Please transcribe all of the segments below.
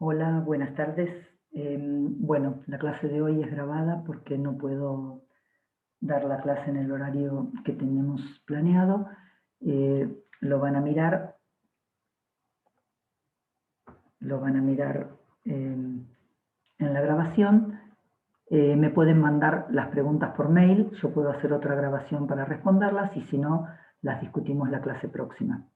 Hola, buenas tardes. Bueno, la clase de hoy es grabada porque no puedo dar la clase en el horario que teníamos planeado. Lo van a mirar, en la grabación. Me pueden mandar las preguntas por mail, yo puedo hacer otra grabación para responderlas y si no, las discutimos la clase próxima.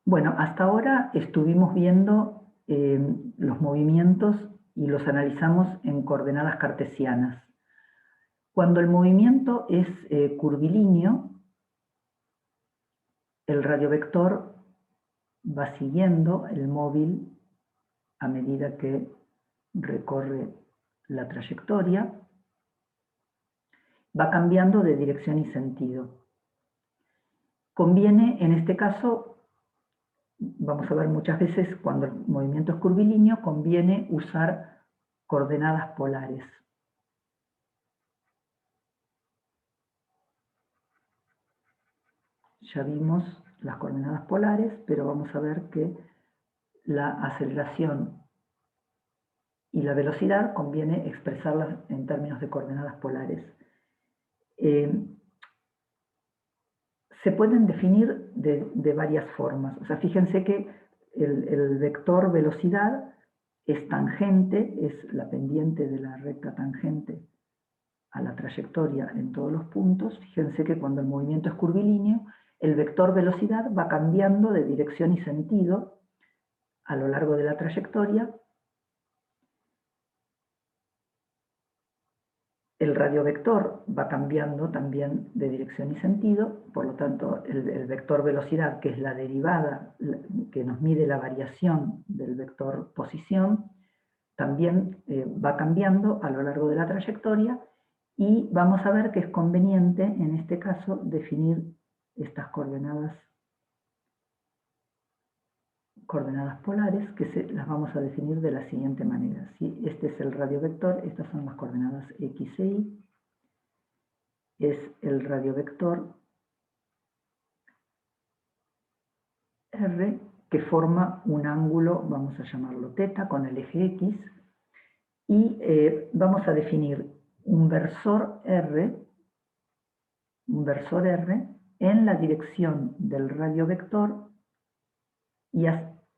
Bueno, hasta ahora estuvimos viendo los movimientos y los analizamos en coordenadas cartesianas. Cuando el movimiento es curvilíneo, el radiovector va siguiendo el móvil a medida que recorre la trayectoria, va cambiando de dirección y sentido. Conviene, en este caso, vamos a ver muchas veces cuando el movimiento es curvilíneo, conviene usar coordenadas polares. Ya vimos las coordenadas polares, pero vamos a ver que la aceleración y la velocidad conviene expresarlas en términos de coordenadas polares. Se pueden definir de varias formas. O sea, fíjense que el vector velocidad es tangente, es la pendiente de la recta tangente a la trayectoria en todos los puntos. Fíjense que cuando el movimiento es curvilíneo, el vector velocidad va cambiando de dirección y sentido a lo largo de la trayectoria. El radiovector va cambiando también de dirección y sentido, por lo tanto el vector velocidad, que es la derivada que nos mide la variación del vector posición, también va cambiando a lo largo de la trayectoria y vamos a ver que es conveniente en este caso definir estas coordenadas polares, que las vamos a definir de la siguiente manera. ¿Sí? Este es el radiovector, estas son las coordenadas X e Y. Es el radiovector R que forma un ángulo, vamos a llamarlo θ, con el eje X, y vamos a definir un versor R en la dirección del radiovector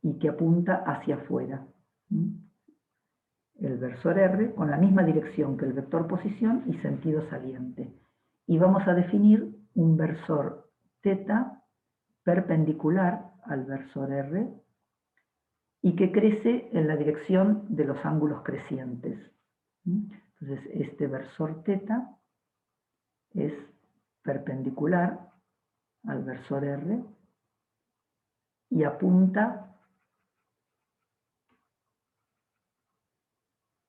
y que apunta hacia afuera. El versor R con la misma dirección que el vector posición y sentido saliente. Y vamos a definir un versor θ perpendicular al versor R y que crece en la dirección de los ángulos crecientes. Entonces, este versor θ es perpendicular al versor R y apunta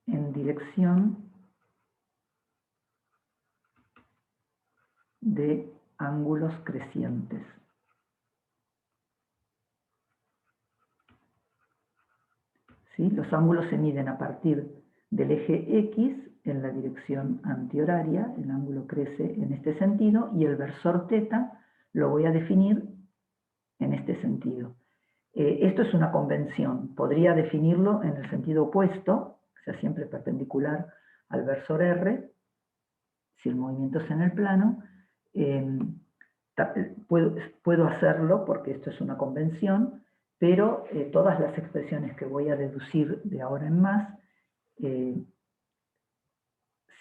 en dirección de ángulos crecientes. ¿Sí? Los ángulos se miden a partir del eje X en la dirección antihoraria, el ángulo crece en este sentido, y el versor θ lo voy a definir en este sentido. Esto es una convención, podría definirlo en el sentido opuesto, o sea, siempre perpendicular al versor R, si el movimiento es en el plano. Puedo hacerlo porque esto es una convención, pero todas las expresiones que voy a deducir de ahora en más,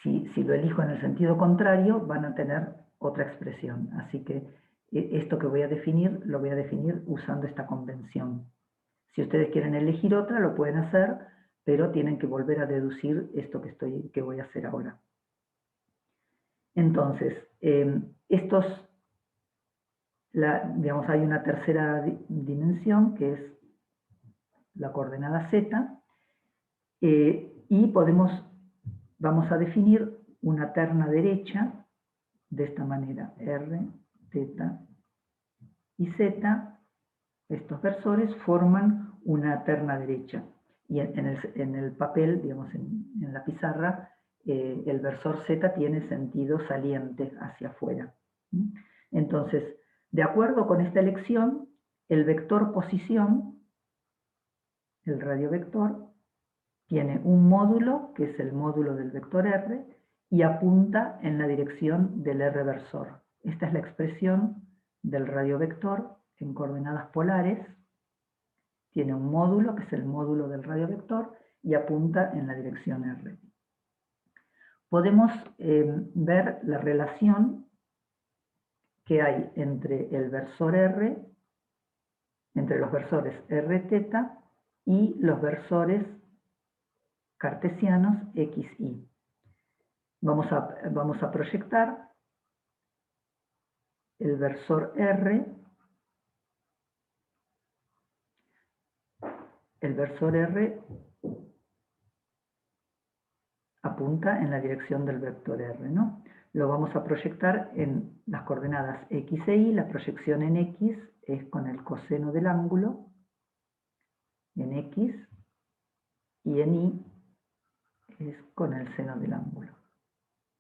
si lo elijo en el sentido contrario, van a tener otra expresión. Así que esto que voy a definir, lo voy a definir usando esta convención. Si ustedes quieren elegir otra, lo pueden hacer, pero tienen que volver a deducir esto que voy a hacer ahora. Entonces, digamos, hay una tercera dimensión, que es la coordenada z, y vamos a definir una terna derecha de esta manera, R, θ y z. Estos versores forman una terna derecha. Y en el papel, digamos, en la pizarra, el versor z tiene sentido saliente hacia afuera. Entonces, de acuerdo con esta elección, el vector posición el radiovector tiene un módulo, que es el módulo del vector R, y apunta en la dirección del R versor. Esta es la expresión del radiovector en coordenadas polares. Tiene un módulo, que es el módulo del radiovector, y apunta en la dirección R. Podemos ver la relación que hay entre el versor R, entre los versores R teta y los versores cartesianos X, Y. Vamos a proyectar el versor R. El versor R apunta en la dirección del vector R, ¿no? Lo vamos a proyectar en las coordenadas X e Y. La proyección en X es con el coseno del ángulo, en X, y en Y es con el seno del ángulo.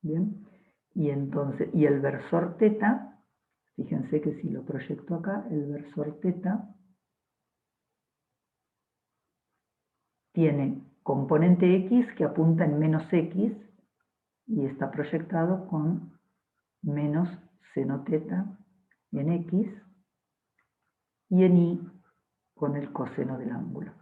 Bien, y entonces, y el versor teta, fíjense que si lo proyecto acá, el versor teta tiene componente X que apunta en menos X y está proyectado con menos seno teta en X y en Y con el coseno del ángulo.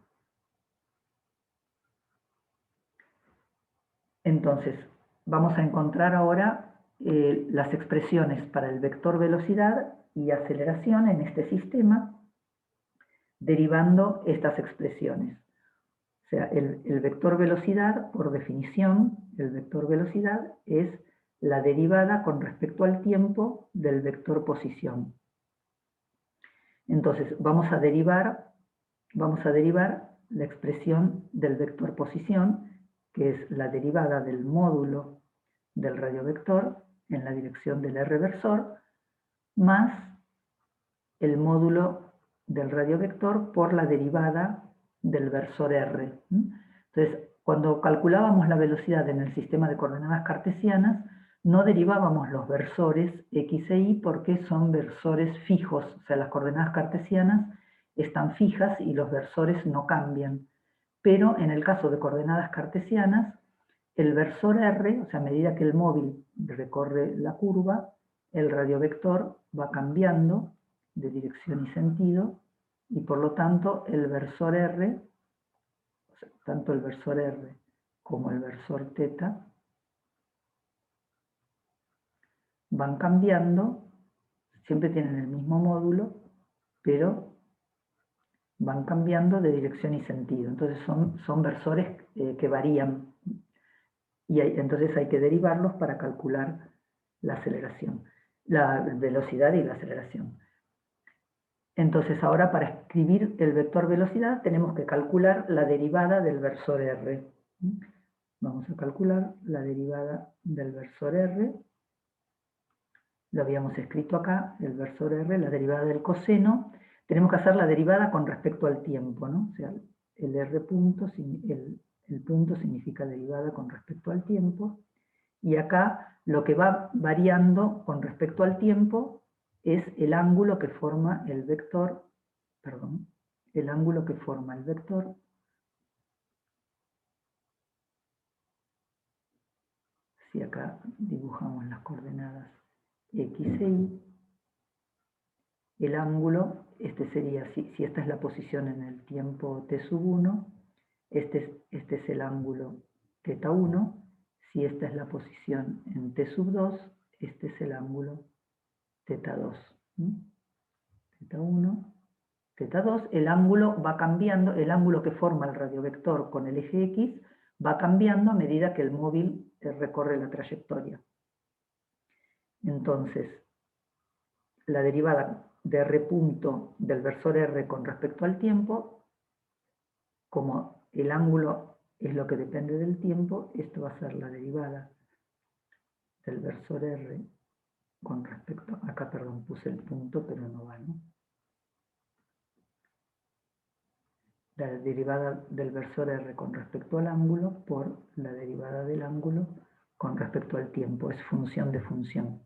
Entonces, vamos a encontrar ahora las expresiones para el vector velocidad y aceleración en este sistema, derivando estas expresiones. O sea, el vector velocidad, por definición, el vector velocidad es la derivada con respecto al tiempo del vector posición. Entonces, vamos a derivar la expresión del vector posición, que es la derivada del módulo del radiovector en la dirección del R versor, más el módulo del radiovector por la derivada del versor R. Entonces, cuando calculábamos la velocidad en el sistema de coordenadas cartesianas, no derivábamos los versores X e Y porque son versores fijos, o sea, las coordenadas cartesianas están fijas y los versores no cambian. Pero en el caso de coordenadas cartesianas, el versor R, o sea, a medida que el móvil recorre la curva, el radiovector va cambiando de dirección y sentido, y por lo tanto el versor R, o sea, tanto el versor R como el versor teta, van cambiando, siempre tienen el mismo módulo, pero van cambiando de dirección y sentido. Entonces son versores que varían, y entonces hay que derivarlos para calcular la aceleración, la velocidad y la aceleración. Entonces ahora para escribir el vector velocidad tenemos que calcular la derivada del versor R. Vamos a calcular la derivada del versor R. Lo habíamos escrito acá, el versor R, la derivada del coseno. Tenemos que hacer la derivada con respecto al tiempo, ¿no? O sea, el R punto, el punto significa derivada con respecto al tiempo. Y acá lo que va variando con respecto al tiempo es el ángulo que forma el vector, el ángulo que forma el vector si acá dibujamos las coordenadas X e Y, el ángulo, este sería, si esta es la posición en el tiempo t1, este es el ángulo θ1, si esta es la posición en t2, este es el ángulo θ2. θ1, θ2, el ángulo va cambiando, el ángulo que forma el radiovector con el eje X va cambiando a medida que el móvil recorre la trayectoria. Entonces, la derivada de R punto del versor R con respecto al tiempo, como el ángulo es lo que depende del tiempo, esto va a ser la derivada del versor R con respecto, acá perdón, puse el punto, pero no va, ¿no? La derivada del versor R con respecto al ángulo por la derivada del ángulo con respecto al tiempo, es función de función.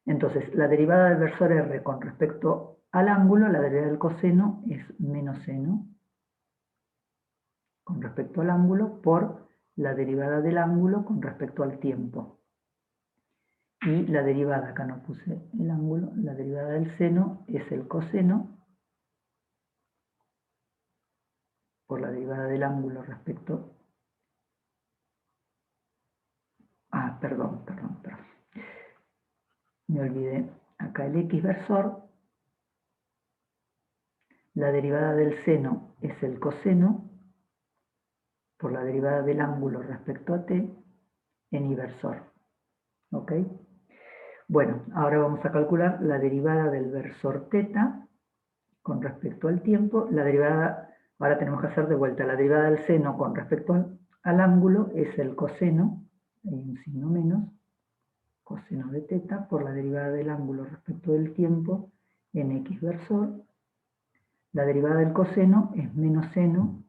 Entonces, la derivada del versor R con respecto al ángulo, la derivada del coseno es menos seno con respecto al ángulo por la derivada del ángulo con respecto al tiempo. Y la derivada, acá no puse el ángulo, la derivada del seno es el coseno por la derivada del ángulo respecto... perdón. Me olvidé. Acá el x versor, la derivada del seno es el coseno por la derivada del ángulo respecto a t en inversor. ¿Ok? Bueno, ahora vamos a calcular la derivada del versor teta con respecto al tiempo. La derivada, ahora tenemos que hacer de vuelta, la derivada del seno con respecto al ángulo es el coseno, hay un signo menos, coseno de teta, por la derivada del ángulo respecto del tiempo en x versor. La derivada del coseno es menos seno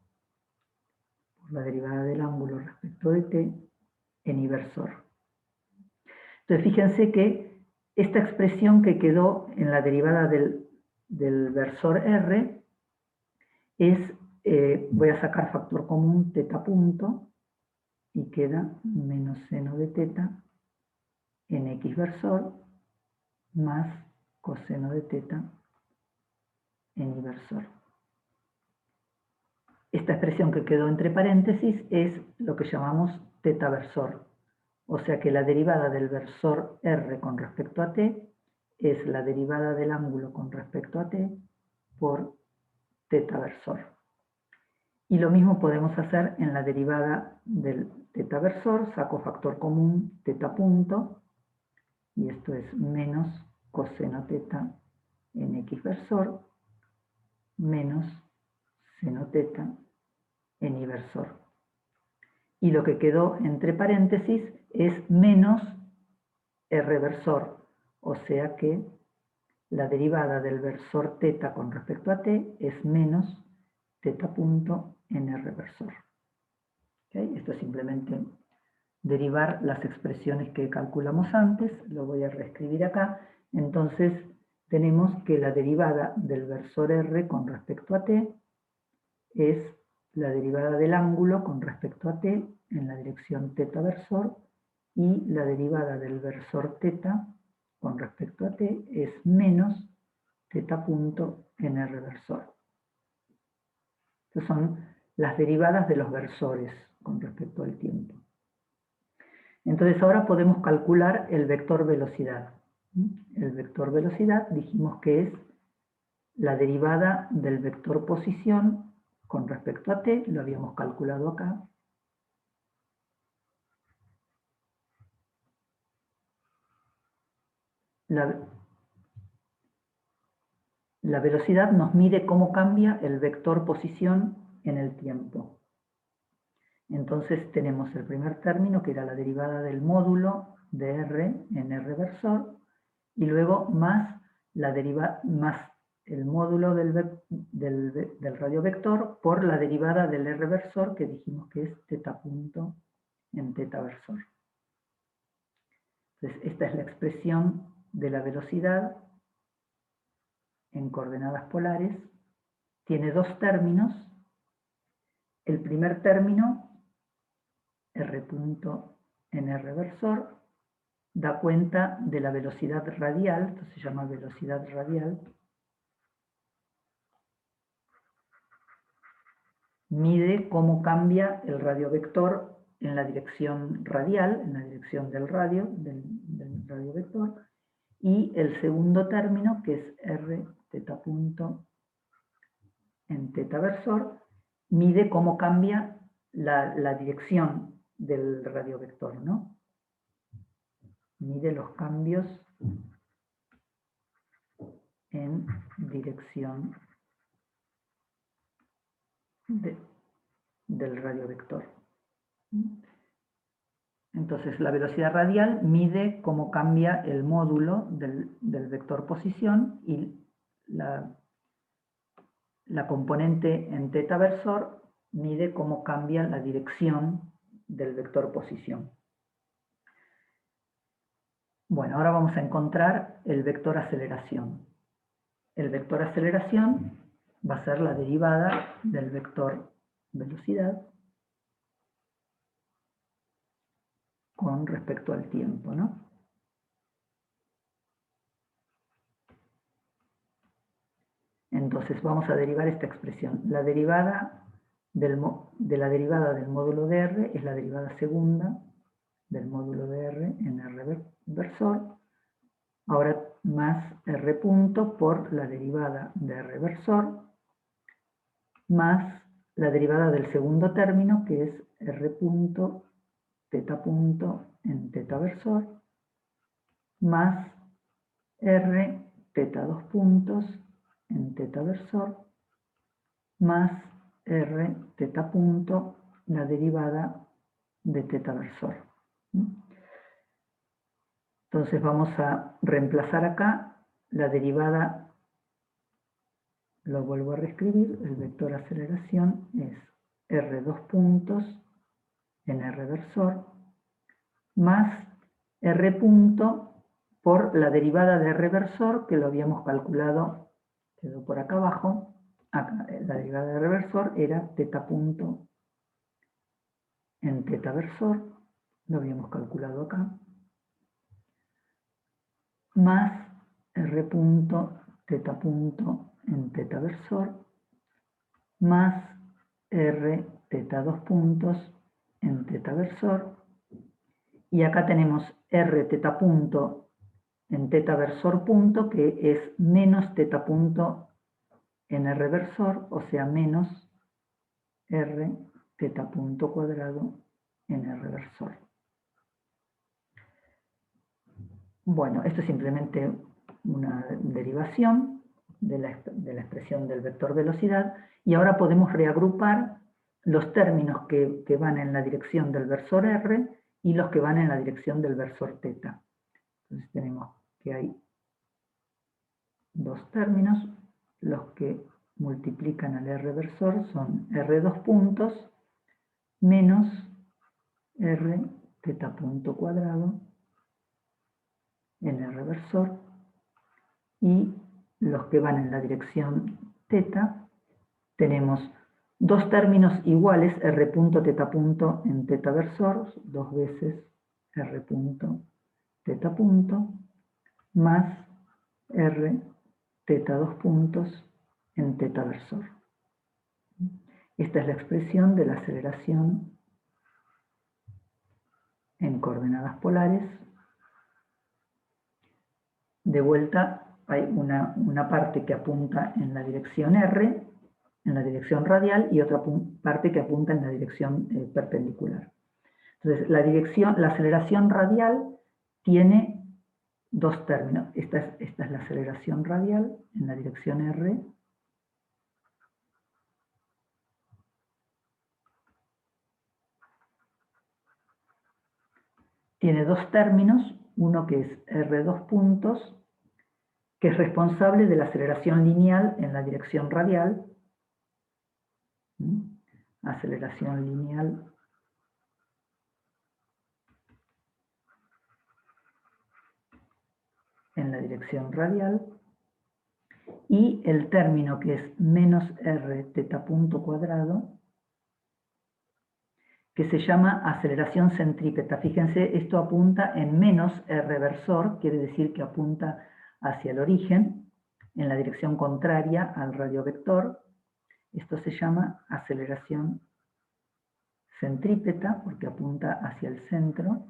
por la derivada del ángulo respecto de t en inversor. Entonces fíjense que esta expresión que quedó en la derivada del versor r es, voy a sacar factor común teta punto y queda menos seno de teta en x versor más coseno de teta en inversor. Esta expresión que quedó entre paréntesis es lo que llamamos teta versor. O sea que la derivada del versor r con respecto a t es la derivada del ángulo con respecto a t por teta versor. Y lo mismo podemos hacer en la derivada del teta versor, saco factor común teta punto, y esto es menos coseno teta en x versor, menos seno teta en inversor. Y lo que quedó entre paréntesis es menos r versor, o sea que la derivada del versor teta con respecto a t es menos teta punto en r versor. ¿Okay? Esto es simplemente derivar las expresiones que calculamos antes, lo voy a reescribir acá. Entonces tenemos que la derivada del versor r con respecto a t es la derivada del ángulo con respecto a t en la dirección teta versor, y la derivada del versor teta con respecto a t es menos teta punto en r versor. Estas son las derivadas de los versores con respecto al tiempo. Entonces ahora podemos calcular el vector velocidad. El vector velocidad dijimos que es la derivada del vector posición con respecto a t, lo habíamos calculado acá. La velocidad nos mide cómo cambia el vector posición en el tiempo. Entonces tenemos el primer término, que era la derivada del módulo de r en r versor, y luego más el módulo del radiovector por la derivada del r versor, que dijimos que es teta punto en teta versor. Entonces esta es la expresión de la velocidad en coordenadas polares. Tiene dos términos. El primer término, r punto en r versor, da cuenta de la velocidad radial, esto se llama velocidad radial. Mide cómo cambia el radiovector en la dirección radial, en la dirección del radio, del radiovector. Y el segundo término, que es r teta punto en teta versor, mide cómo cambia la dirección del radiovector, ¿no? Mide los cambios en dirección del radiovector. Entonces la velocidad radial mide cómo cambia el módulo del vector posición, y la componente en teta versor mide cómo cambia la dirección del vector posición. Bueno, ahora vamos a encontrar el vector aceleración. El vector aceleración va a ser la derivada del vector velocidad con respecto al tiempo, ¿no? Entonces vamos a derivar esta expresión. La derivada de la derivada del módulo de R es la derivada segunda del módulo de R en R versor. Ahora más R punto por la derivada de R versor más la derivada del segundo término, que es R punto teta punto en teta versor, más R teta 2 puntos en teta versor, más R teta punto, la derivada de teta versor. Entonces vamos a reemplazar acá la derivada, lo vuelvo a reescribir, el vector aceleración es R2 puntos en R versor, más R punto por la derivada de R versor, que lo habíamos calculado, quedó por acá abajo, acá, la derivada de R versor era teta punto en teta versor, lo habíamos calculado acá, más R punto teta punto en teta versor, más R teta 2 puntos en teta versor, y acá tenemos R teta punto en teta versor punto, que es menos teta punto en R versor, o sea, menos R teta punto cuadrado en R versor. Bueno, esto es simplemente una derivación de la expresión del vector velocidad, y ahora podemos reagrupar los términos que van en la dirección del versor R y los que van en la dirección del versor teta. Entonces tenemos que hay dos términos, los que multiplican al R versor son R2 puntos menos R teta punto cuadrado en R versor, y los que van en la dirección teta tenemos dos términos iguales, R punto teta punto en teta versor, dos veces R punto teta punto, más R teta 2 puntos en teta versor. Esta es la expresión de la aceleración en coordenadas polares. De vuelta hay una parte que apunta en la dirección R, en la dirección radial, y otra parte que apunta en la dirección perpendicular. Entonces, la aceleración radial tiene dos términos. Esta es la aceleración radial en la dirección R. Tiene dos términos, uno que es R2 puntos, que es responsable de la aceleración lineal en la dirección radial. Aceleración lineal en la dirección radial, y el término que es menos R teta punto cuadrado, que se llama aceleración centrípeta. Fíjense, esto apunta en menos R versor, quiere decir que apunta hacia el origen, en la dirección contraria al radiovector. Esto se llama aceleración centrípeta porque apunta hacia el centro.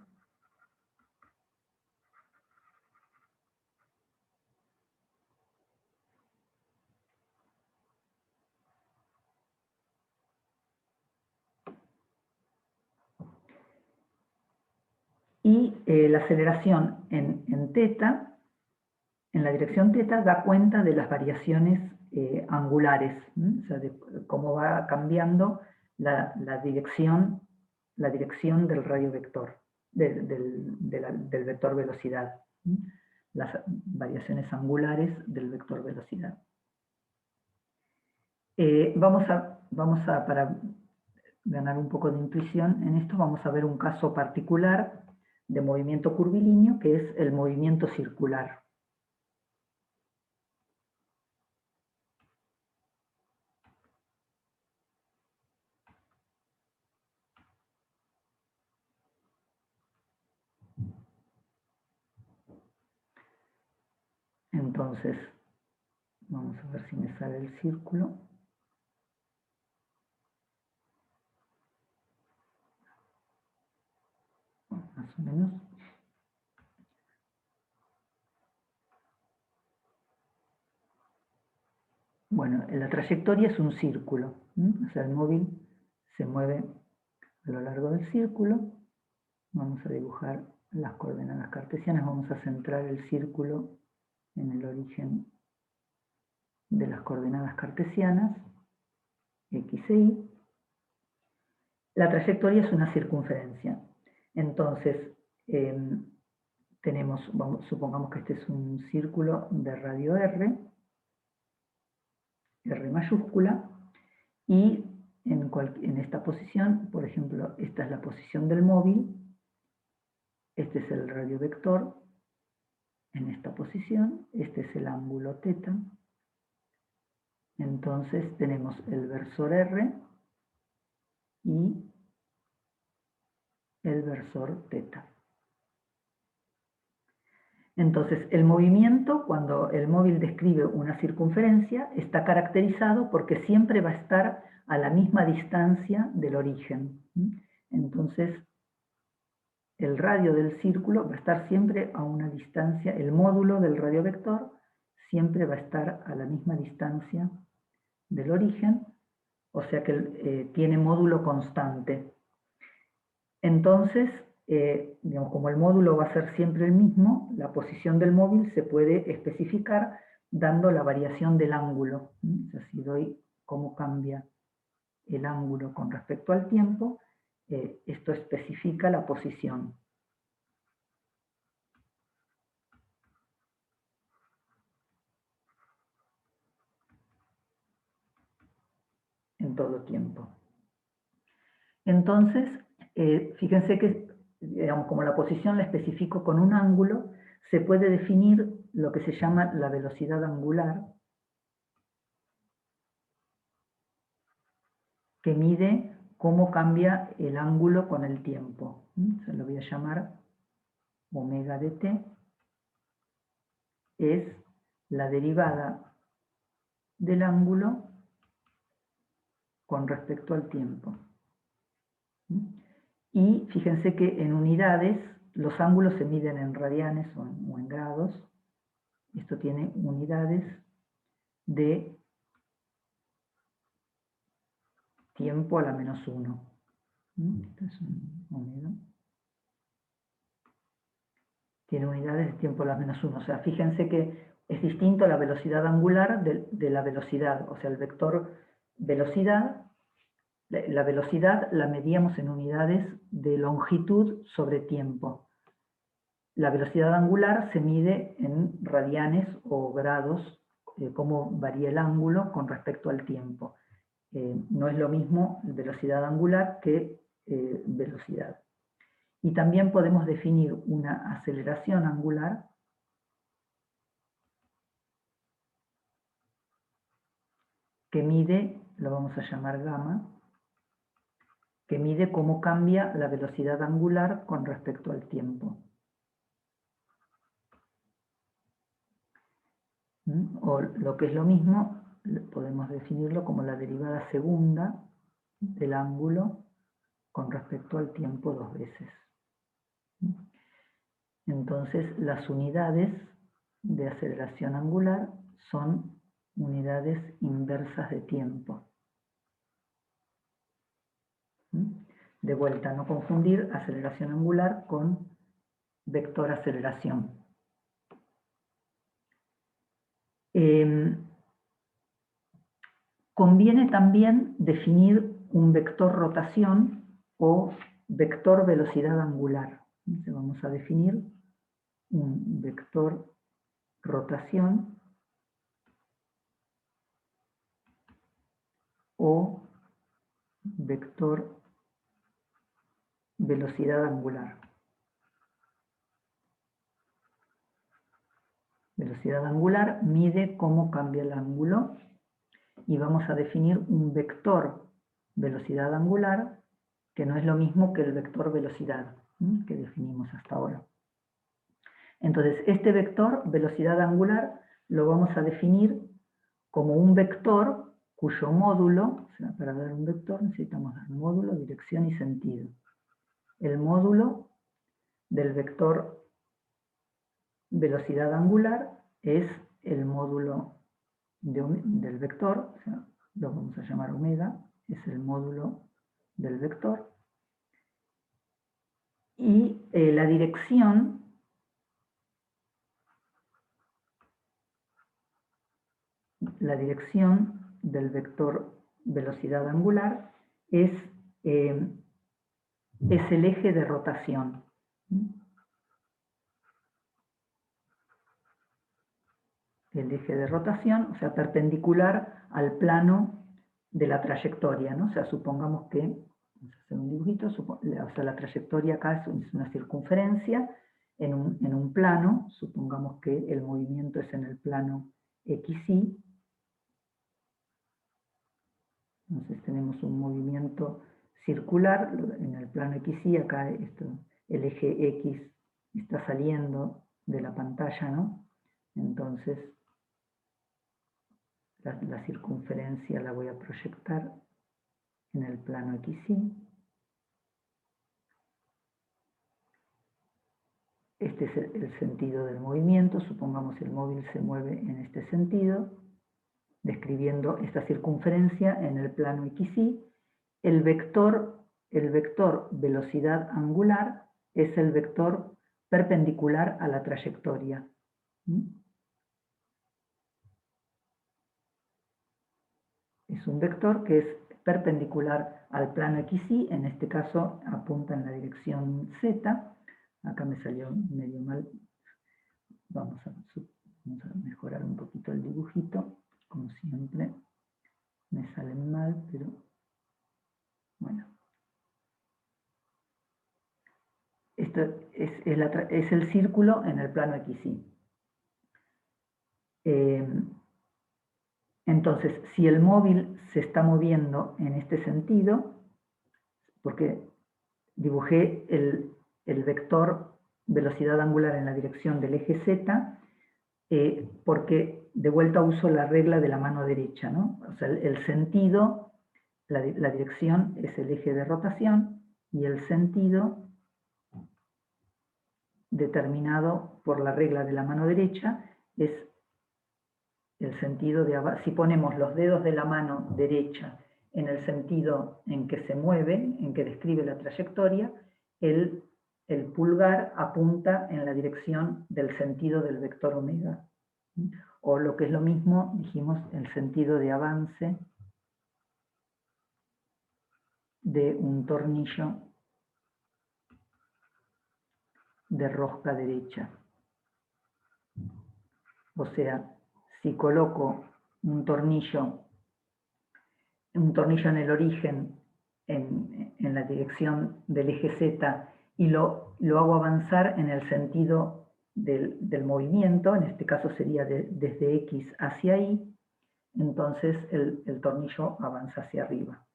Y la aceleración en teta, en la dirección teta, da cuenta de las variaciones angulares, o sea, de cómo va cambiando la dirección del radiovector, del vector velocidad, las variaciones angulares del vector velocidad. Para ganar un poco de intuición en esto, vamos a ver un caso particular de movimiento curvilíneo, que es el movimiento circular. Entonces, vamos a ver si me sale el círculo. Más o menos. Bueno, la trayectoria es un círculo, o sea, el móvil se mueve a lo largo del círculo. Vamos a dibujar las coordenadas cartesianas, vamos a centrar el círculo en el origen de las coordenadas cartesianas, X e Y. La trayectoria es una circunferencia. Entonces, supongamos que este es un círculo de radio R mayúscula, y en esta posición, por ejemplo, esta es la posición del móvil, este es el radio vector, en esta posición, este es el ángulo θ, entonces tenemos el versor R y el versor θ. Entonces, el movimiento, cuando el móvil describe una circunferencia, está caracterizado porque siempre va a estar a la misma distancia del origen. Entonces, el radio del círculo va a estar siempre a una distancia, el módulo del radio vector siempre va a estar a la misma distancia del origen, o sea que tiene módulo constante. Entonces, digamos, como el módulo va a ser siempre el mismo, la posición del móvil se puede especificar dando la variación del ángulo. O sea, si doy cómo cambia el ángulo con respecto al tiempo, esto especifica la posición. En todo tiempo. Entonces, fíjense que, digamos, como la posición la especifico con un ángulo, se puede definir lo que se llama la velocidad angular, que mide cómo cambia el ángulo con el tiempo. Se lo voy a llamar omega de t, es la derivada del ángulo con respecto al tiempo. Y fíjense que en unidades los ángulos se miden en radianes o en grados. Esto tiene unidades de tiempo a la menos 1. Esto es un omega. Tiene unidades de tiempo a la menos 1. O sea, fíjense que es distinto la velocidad angular de la velocidad. O sea, el vector velocidad, la velocidad la medíamos en unidades de longitud sobre tiempo. La velocidad angular se mide en radianes o grados, cómo varía el ángulo con respecto al tiempo. No es lo mismo velocidad angular que velocidad. Y también podemos definir una aceleración angular que mide, lo vamos a llamar gamma, que mide cómo cambia la velocidad angular con respecto al tiempo. O lo que es lo mismo, podemos definirlo como la derivada segunda del ángulo con respecto al tiempo 2 veces. Entonces, las unidades de aceleración angular son unidades inversas de tiempo. De vuelta, no confundir aceleración angular con vector aceleración. Conviene también definir un vector rotación o vector velocidad angular. Entonces vamos a definir un vector rotación o vector velocidad angular. Velocidad angular mide cómo cambia el ángulo y vamos a definir un vector velocidad angular que no es lo mismo que el vector velocidad que definimos hasta ahora. Entonces, este vector velocidad angular lo vamos a definir como un vector cuyo módulo, o sea, para dar un vector necesitamos dar módulo, dirección y sentido. El módulo del vector velocidad angular es el módulo del vector, o sea, lo vamos a llamar omega, es el módulo del vector. Y la dirección del vector velocidad angular es el eje de rotación. El eje de rotación, o sea, perpendicular al plano de la trayectoria, ¿no? O sea, supongamos que, vamos a hacer un dibujito, o sea, la trayectoria acá es una circunferencia en un plano, supongamos que el movimiento es en el plano XY. Entonces tenemos un movimiento circular en el plano XY, acá el eje X está saliendo de la pantalla, ¿no? Entonces la circunferencia la voy a proyectar en el plano XY. Este es el sentido del movimiento, supongamos el móvil se mueve en este sentido, describiendo esta circunferencia en el plano XY. El vector velocidad angular es el vector perpendicular a la trayectoria. Es un vector que es perpendicular al plano XY, en este caso apunta en la dirección Z. Acá me salió medio mal. Vamos a mejorar un poquito el dibujito, como siempre. Me salen mal, pero bueno. Esto es el círculo en el plano XY. Entonces, si el móvil se está moviendo en este sentido, porque dibujé el vector velocidad angular en la dirección del eje Z, porque de vuelta uso la regla de la mano derecha, ¿no? O sea, el sentido, la dirección es el eje de rotación y el sentido determinado por la regla de la mano derecha es el sentido de abajo. Si ponemos los dedos de la mano derecha en el sentido en que se mueve, en que describe la trayectoria, el pulgar apunta en la dirección del sentido del vector omega. O lo que es lo mismo, dijimos, el sentido de avance de un tornillo de rosca derecha. O sea, si coloco un tornillo en el origen, en la dirección del eje Z, y lo hago avanzar en el sentido del movimiento, en este caso sería desde X hacia Y, entonces el tornillo avanza hacia arriba.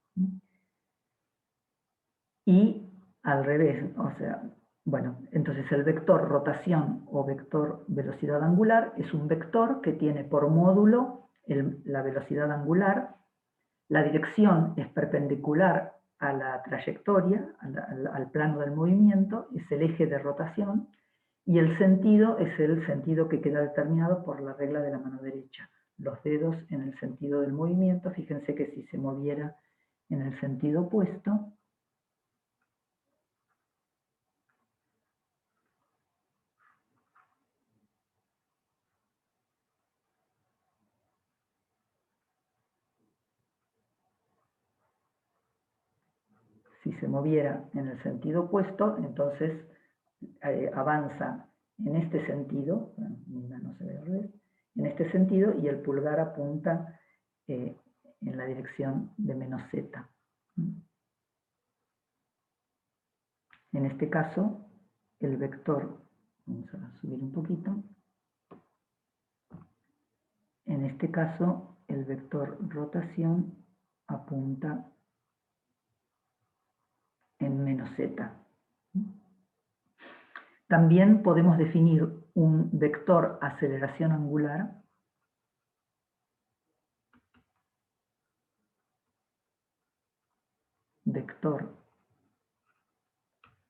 Y al revés, o sea, bueno, entonces el vector rotación o vector velocidad angular es un vector que tiene por módulo la velocidad angular. La dirección es perpendicular a la trayectoria, al plano del movimiento, es el eje de rotación, y el sentido es el sentido que queda determinado por la regla de la mano derecha. Los dedos en el sentido del movimiento, fíjense que si se moviera en el sentido opuesto, si se moviera en el sentido opuesto, entonces avanza en este sentido, no se ve al revés, en este sentido, y el pulgar apunta en la dirección de menos z. En este caso, el vector, vamos a subir un poquito, en este caso, el vector rotación apunta en menos z. También podemos definir un vector aceleración angular vector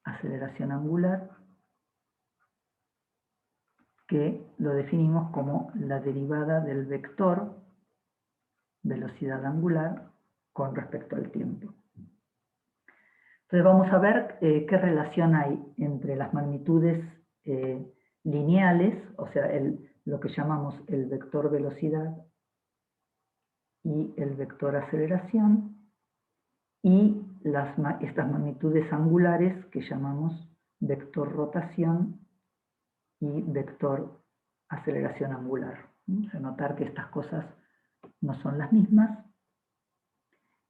aceleración angular, que lo definimos como la derivada del vector velocidad angular con respecto al tiempo. Entonces vamos a ver qué relación hay entre las magnitudes lineales, o sea, lo que llamamos el vector velocidad y el vector aceleración, y estas magnitudes angulares que llamamos vector rotación y vector aceleración angular. O sea, notar que estas cosas no son las mismas.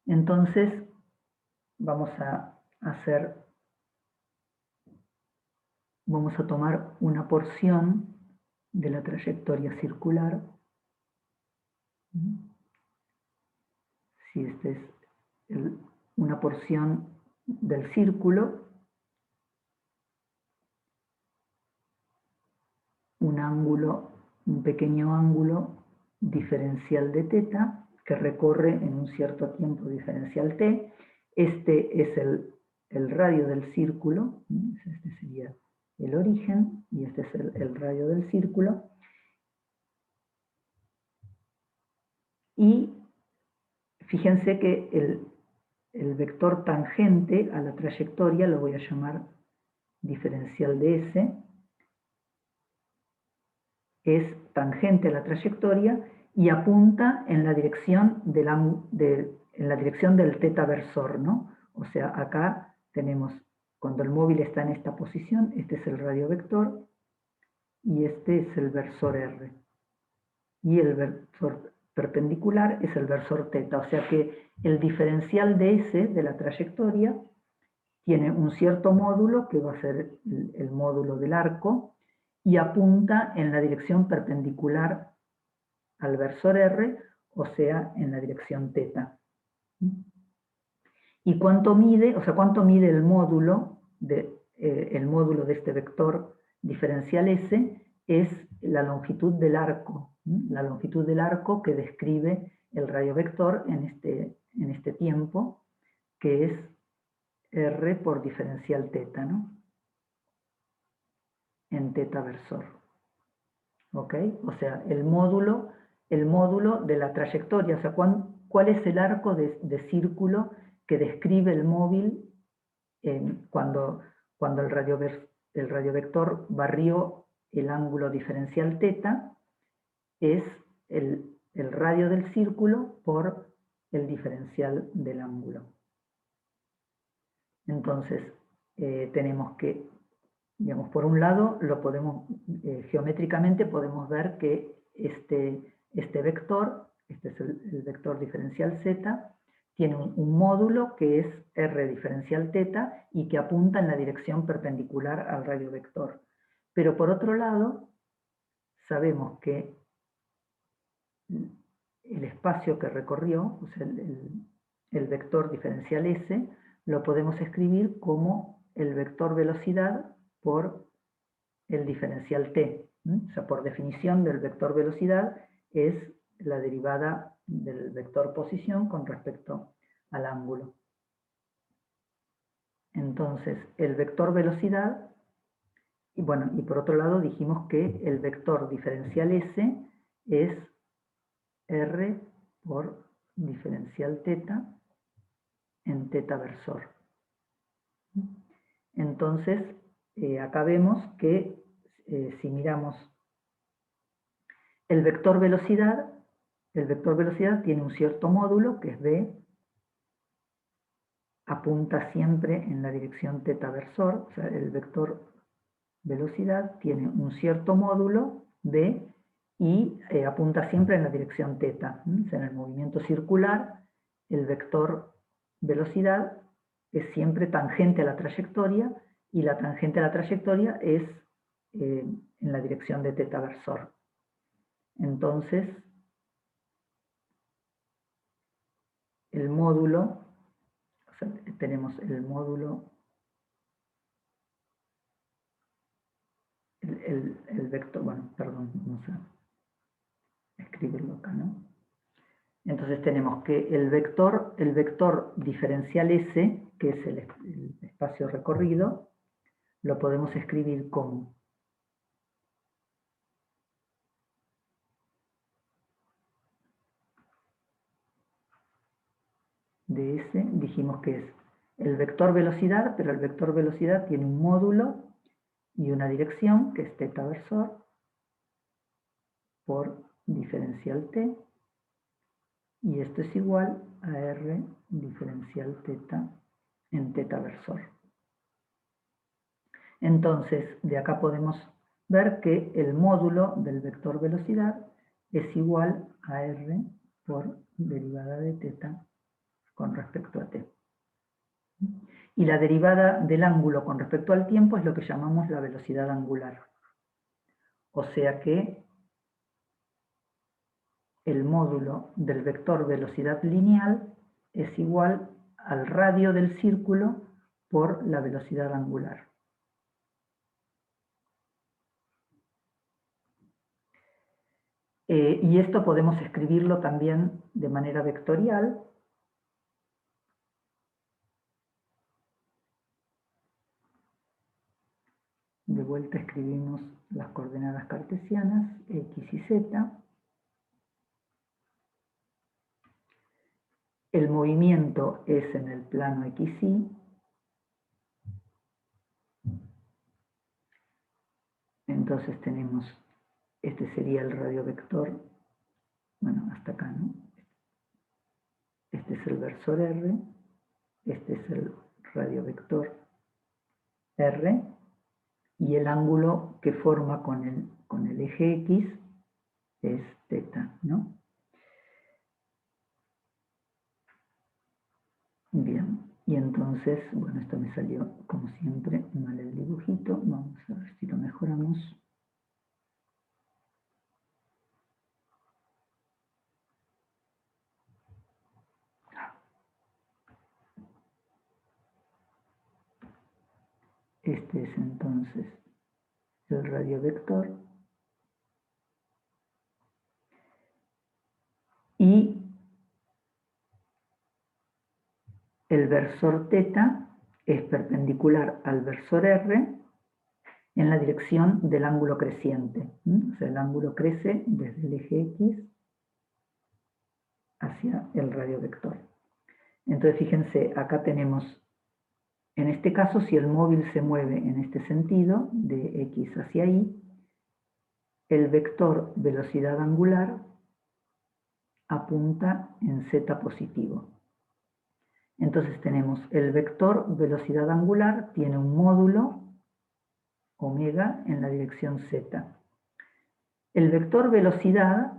Entonces, vamos a tomar una porción de la trayectoria circular. Si esta es una porción del círculo, un pequeño ángulo diferencial de θ que recorre en un cierto tiempo diferencial t. Este es el radio del círculo, este sería el origen y este es el radio del círculo. Y fíjense que el vector tangente a la trayectoria lo voy a llamar diferencial de S, es tangente a la trayectoria y apunta en la dirección del θ versor, ¿no? O sea, acá tenemos, cuando el móvil está en esta posición, este es el radio vector y este es el versor R. Y el versor perpendicular es el versor θ, o sea que el diferencial de S de la trayectoria tiene un cierto módulo, que va a ser el módulo del arco, y apunta en la dirección perpendicular al versor R, o sea, en la dirección θ. ¿Y cuánto mide? O sea, ¿cuánto mide el módulo de este vector diferencial S? Es la longitud del arco. La longitud del arco que describe el radiovector en este tiempo, que es R por diferencial θ, ¿no? En θ versor. ¿Ok? O sea, el módulo de la trayectoria, o sea, ¿cuál es el arco de círculo que describe el móvil cuando el radiovector barrió el ángulo diferencial θ? Es el radio del círculo por el diferencial del ángulo. Entonces, tenemos que, digamos, por un lado, geométricamente podemos ver que este vector, este es el vector diferencial z, tiene un módulo que es R diferencial θ y que apunta en la dirección perpendicular al radiovector. Pero por otro lado, sabemos que el espacio que recorrió, o sea, el vector diferencial S, lo podemos escribir como el vector velocidad por el diferencial t. O sea, por definición del vector velocidad es la derivada del vector posición con respecto al ángulo. Entonces, el vector velocidad, y bueno, y por otro lado dijimos que el vector diferencial S es R por diferencial θ en θ versor. Entonces, acá vemos que si miramos el vector velocidad tiene un cierto módulo, que es B, apunta siempre en la dirección θ versor, o sea, el vector velocidad tiene un cierto módulo, B, y apunta siempre en la dirección θ. O sea, en el movimiento circular, el vector velocidad es siempre tangente a la trayectoria, y la tangente a la trayectoria es en la dirección de θ versor. Entonces, el módulo, o sea, tenemos el módulo, el vector, bueno, perdón, vamos a escribirlo acá, ¿no? Entonces tenemos que el vector diferencial S, que es el espacio recorrido, lo podemos escribir como de S, dijimos que es el vector velocidad, pero el vector velocidad tiene un módulo y una dirección, que es θ versor, por diferencial t, y esto es igual a r diferencial θ en θ versor. Entonces, de acá podemos ver que el módulo del vector velocidad es igual a r por derivada de θ con respecto a t. Y la derivada del ángulo con respecto al tiempo es lo que llamamos la velocidad angular. O sea que el módulo del vector velocidad lineal es igual al radio del círculo por la velocidad angular. Y esto podemos escribirlo también de manera vectorial. De vuelta escribimos las coordenadas cartesianas, x y z. El movimiento es en el plano xy. Entonces tenemos, este sería el radiovector, bueno, hasta acá, ¿no? Este es el versor r, este es el radiovector r, y el ángulo que forma con el eje x es θ, ¿no? Bien, y entonces, bueno, esto me salió como siempre mal el dibujito, vamos a ver si lo mejoramos. Este es entonces el radiovector. Y el versor θ es perpendicular al versor r en la dirección del ángulo creciente. O sea, el ángulo crece desde el eje x hacia el radiovector. Entonces, fíjense, acá tenemos, en este caso, si el móvil se mueve en este sentido, de x hacia y, el vector velocidad angular apunta en z positivo. Entonces tenemos el vector velocidad angular, tiene un módulo omega en la dirección z. El vector velocidad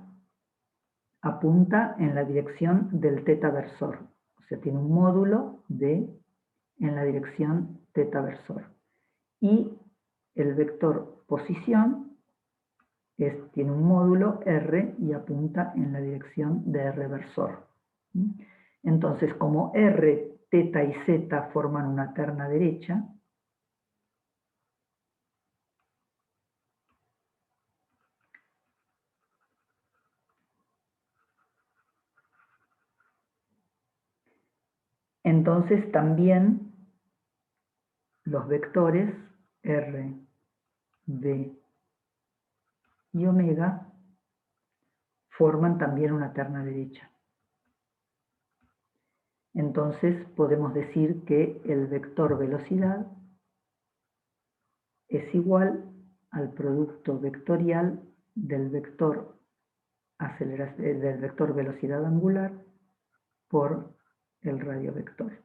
apunta en la dirección del θ versor, o sea, tiene un módulo de en la dirección θ versor. Y el vector posición tiene un módulo r y apunta en la dirección de r versor. Entonces, como r, θ y z forman una terna derecha, entonces también los vectores r, b y omega forman también una terna derecha. Entonces podemos decir que el vector velocidad es igual al producto vectorial del vector velocidad angular por el radiovector.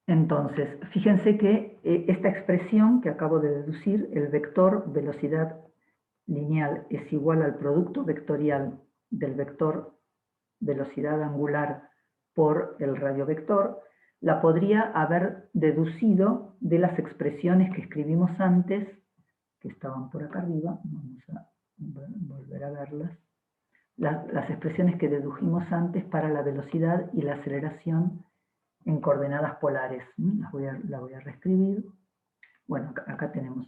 Entonces, fíjense que esta expresión que acabo de deducir, el vector velocidad lineal es igual al producto vectorial del vector velocidad angular por el radiovector, la podría haber deducido de las expresiones que escribimos antes, que estaban por acá arriba, vamos a volver a verlas, las expresiones que dedujimos antes para la velocidad y la aceleración en coordenadas polares. La voy a reescribir. Bueno, acá tenemos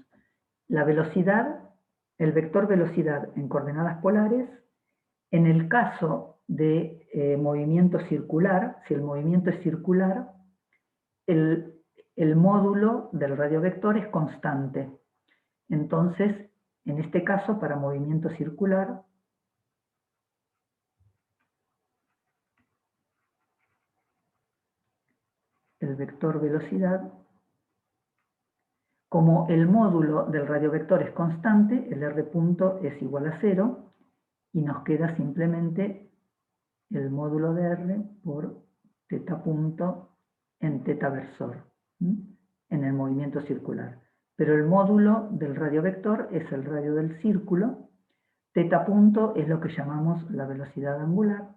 la velocidad, el vector velocidad en coordenadas polares. En el caso de movimiento circular, si el movimiento es circular, el módulo del radiovector es constante. Entonces, en este caso, para movimiento circular, el vector velocidad, como el módulo del radiovector es constante, el R punto es igual a 0, y nos queda simplemente el módulo de R por teta punto en teta versor, en el movimiento circular. Pero el módulo del radiovector es el radio del círculo, teta punto es lo que llamamos la velocidad angular,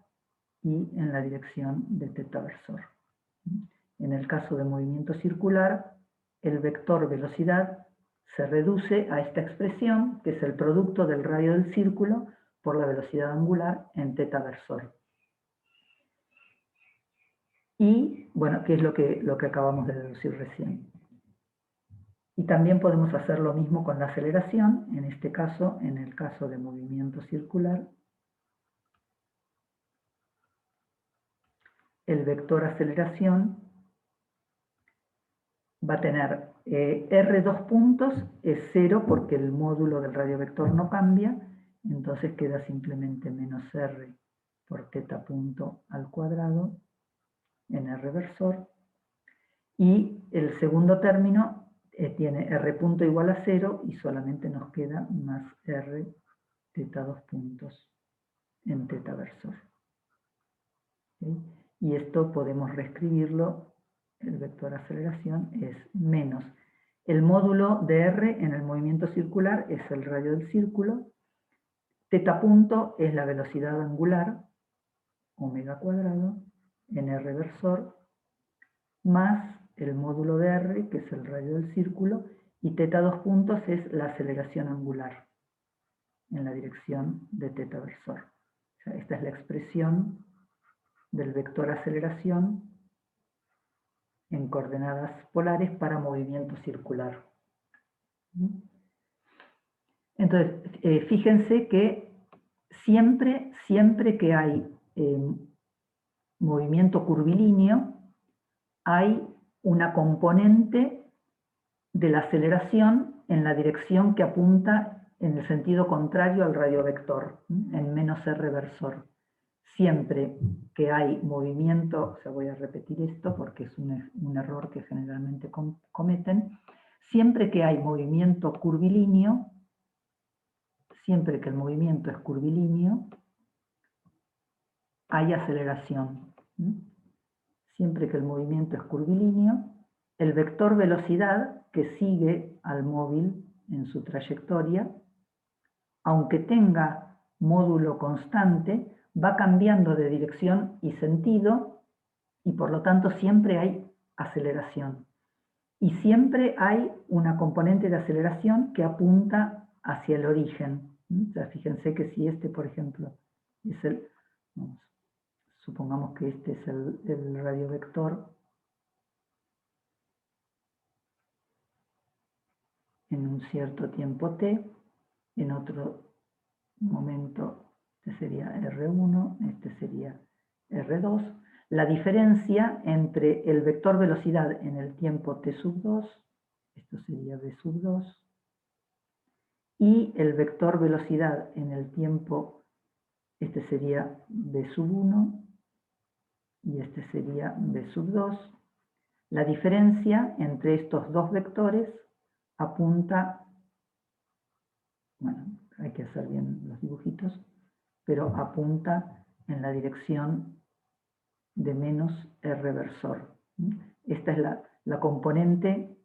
y en la dirección de teta versor. En el caso de movimiento circular, el vector velocidad se reduce a esta expresión, que es el producto del radio del círculo por la velocidad angular en teta versor. Y, bueno, ¿qué es lo que acabamos de deducir recién? Y también podemos hacer lo mismo con la aceleración, en este caso, en el caso de movimiento circular, el vector aceleración va a tener R dos puntos, es 0 porque el módulo del radiovector no cambia, entonces queda simplemente menos R por teta punto al cuadrado en R versor, y el segundo término tiene R punto igual a 0 y solamente nos queda más R teta dos puntos en teta versor. ¿Sí? Y esto podemos reescribirlo, el vector aceleración es menos. El módulo de R en el movimiento circular es el radio del círculo, teta punto es la velocidad angular, omega cuadrado, en R versor, más el módulo de R, que es el radio del círculo, y teta dos puntos es la aceleración angular, en la dirección de teta versor. O sea, esta es la expresión del vector aceleración en coordenadas polares para movimiento circular. Entonces, fíjense que siempre que hay movimiento curvilíneo, hay una componente de la aceleración en la dirección que apunta en el sentido contrario al radiovector, en menos R versor. Siempre que hay movimiento, o sea, voy a repetir esto porque es un error que generalmente cometen, siempre que hay movimiento curvilíneo, siempre que el movimiento es curvilíneo, hay aceleración. Siempre que el movimiento es curvilíneo, el vector velocidad que sigue al móvil en su trayectoria, aunque tenga módulo constante, va cambiando de dirección y sentido, y por lo tanto siempre hay aceleración. Y siempre hay una componente de aceleración que apunta hacia el origen. O sea, fíjense que si este, por ejemplo, es supongamos que este es el radiovector, en un cierto tiempo t, en otro momento este sería R1, este sería R2. La diferencia entre el vector velocidad en el tiempo t sub 2, esto sería v sub 2, y el vector velocidad en el tiempo, este sería v sub 1, y este sería v sub 2. La diferencia entre estos dos vectores apunta, bueno, hay que hacer bien los dibujitos, pero apunta en la dirección de menos R versor. Esta es la componente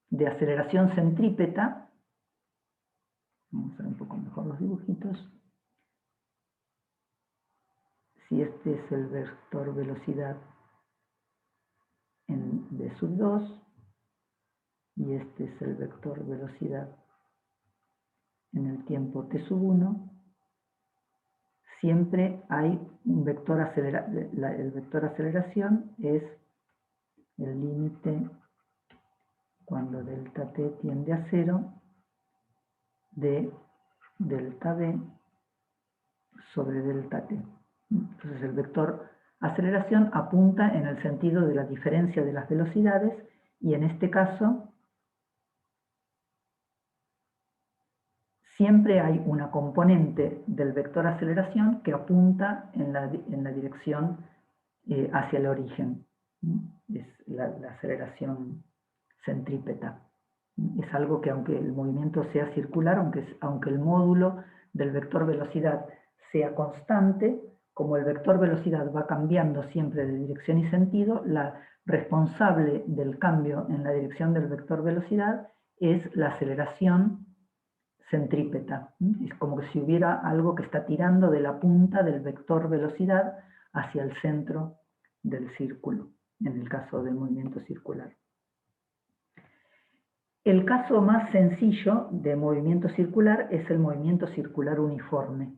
de aceleración centrípeta. Vamos a ver un poco mejor los dibujitos. Si este es el vector velocidad en v sub 2 y este es el vector velocidad en el tiempo t sub 1, siempre hay un vector el vector aceleración es el límite cuando delta t tiende a 0 de delta v sobre delta t. Entonces el vector aceleración apunta en el sentido de la diferencia de las velocidades y en este caso siempre hay una componente del vector aceleración que apunta en la dirección hacia el origen. Es la aceleración centrípeta. Es algo que aunque el movimiento sea circular, aunque el módulo del vector velocidad sea constante, como el vector velocidad va cambiando siempre de dirección y sentido, la responsable del cambio en la dirección del vector velocidad es la aceleración centrípeta. Es como que si hubiera algo que está tirando de la punta del vector velocidad hacia el centro del círculo, en el caso del movimiento circular. El caso más sencillo de movimiento circular es el movimiento circular uniforme.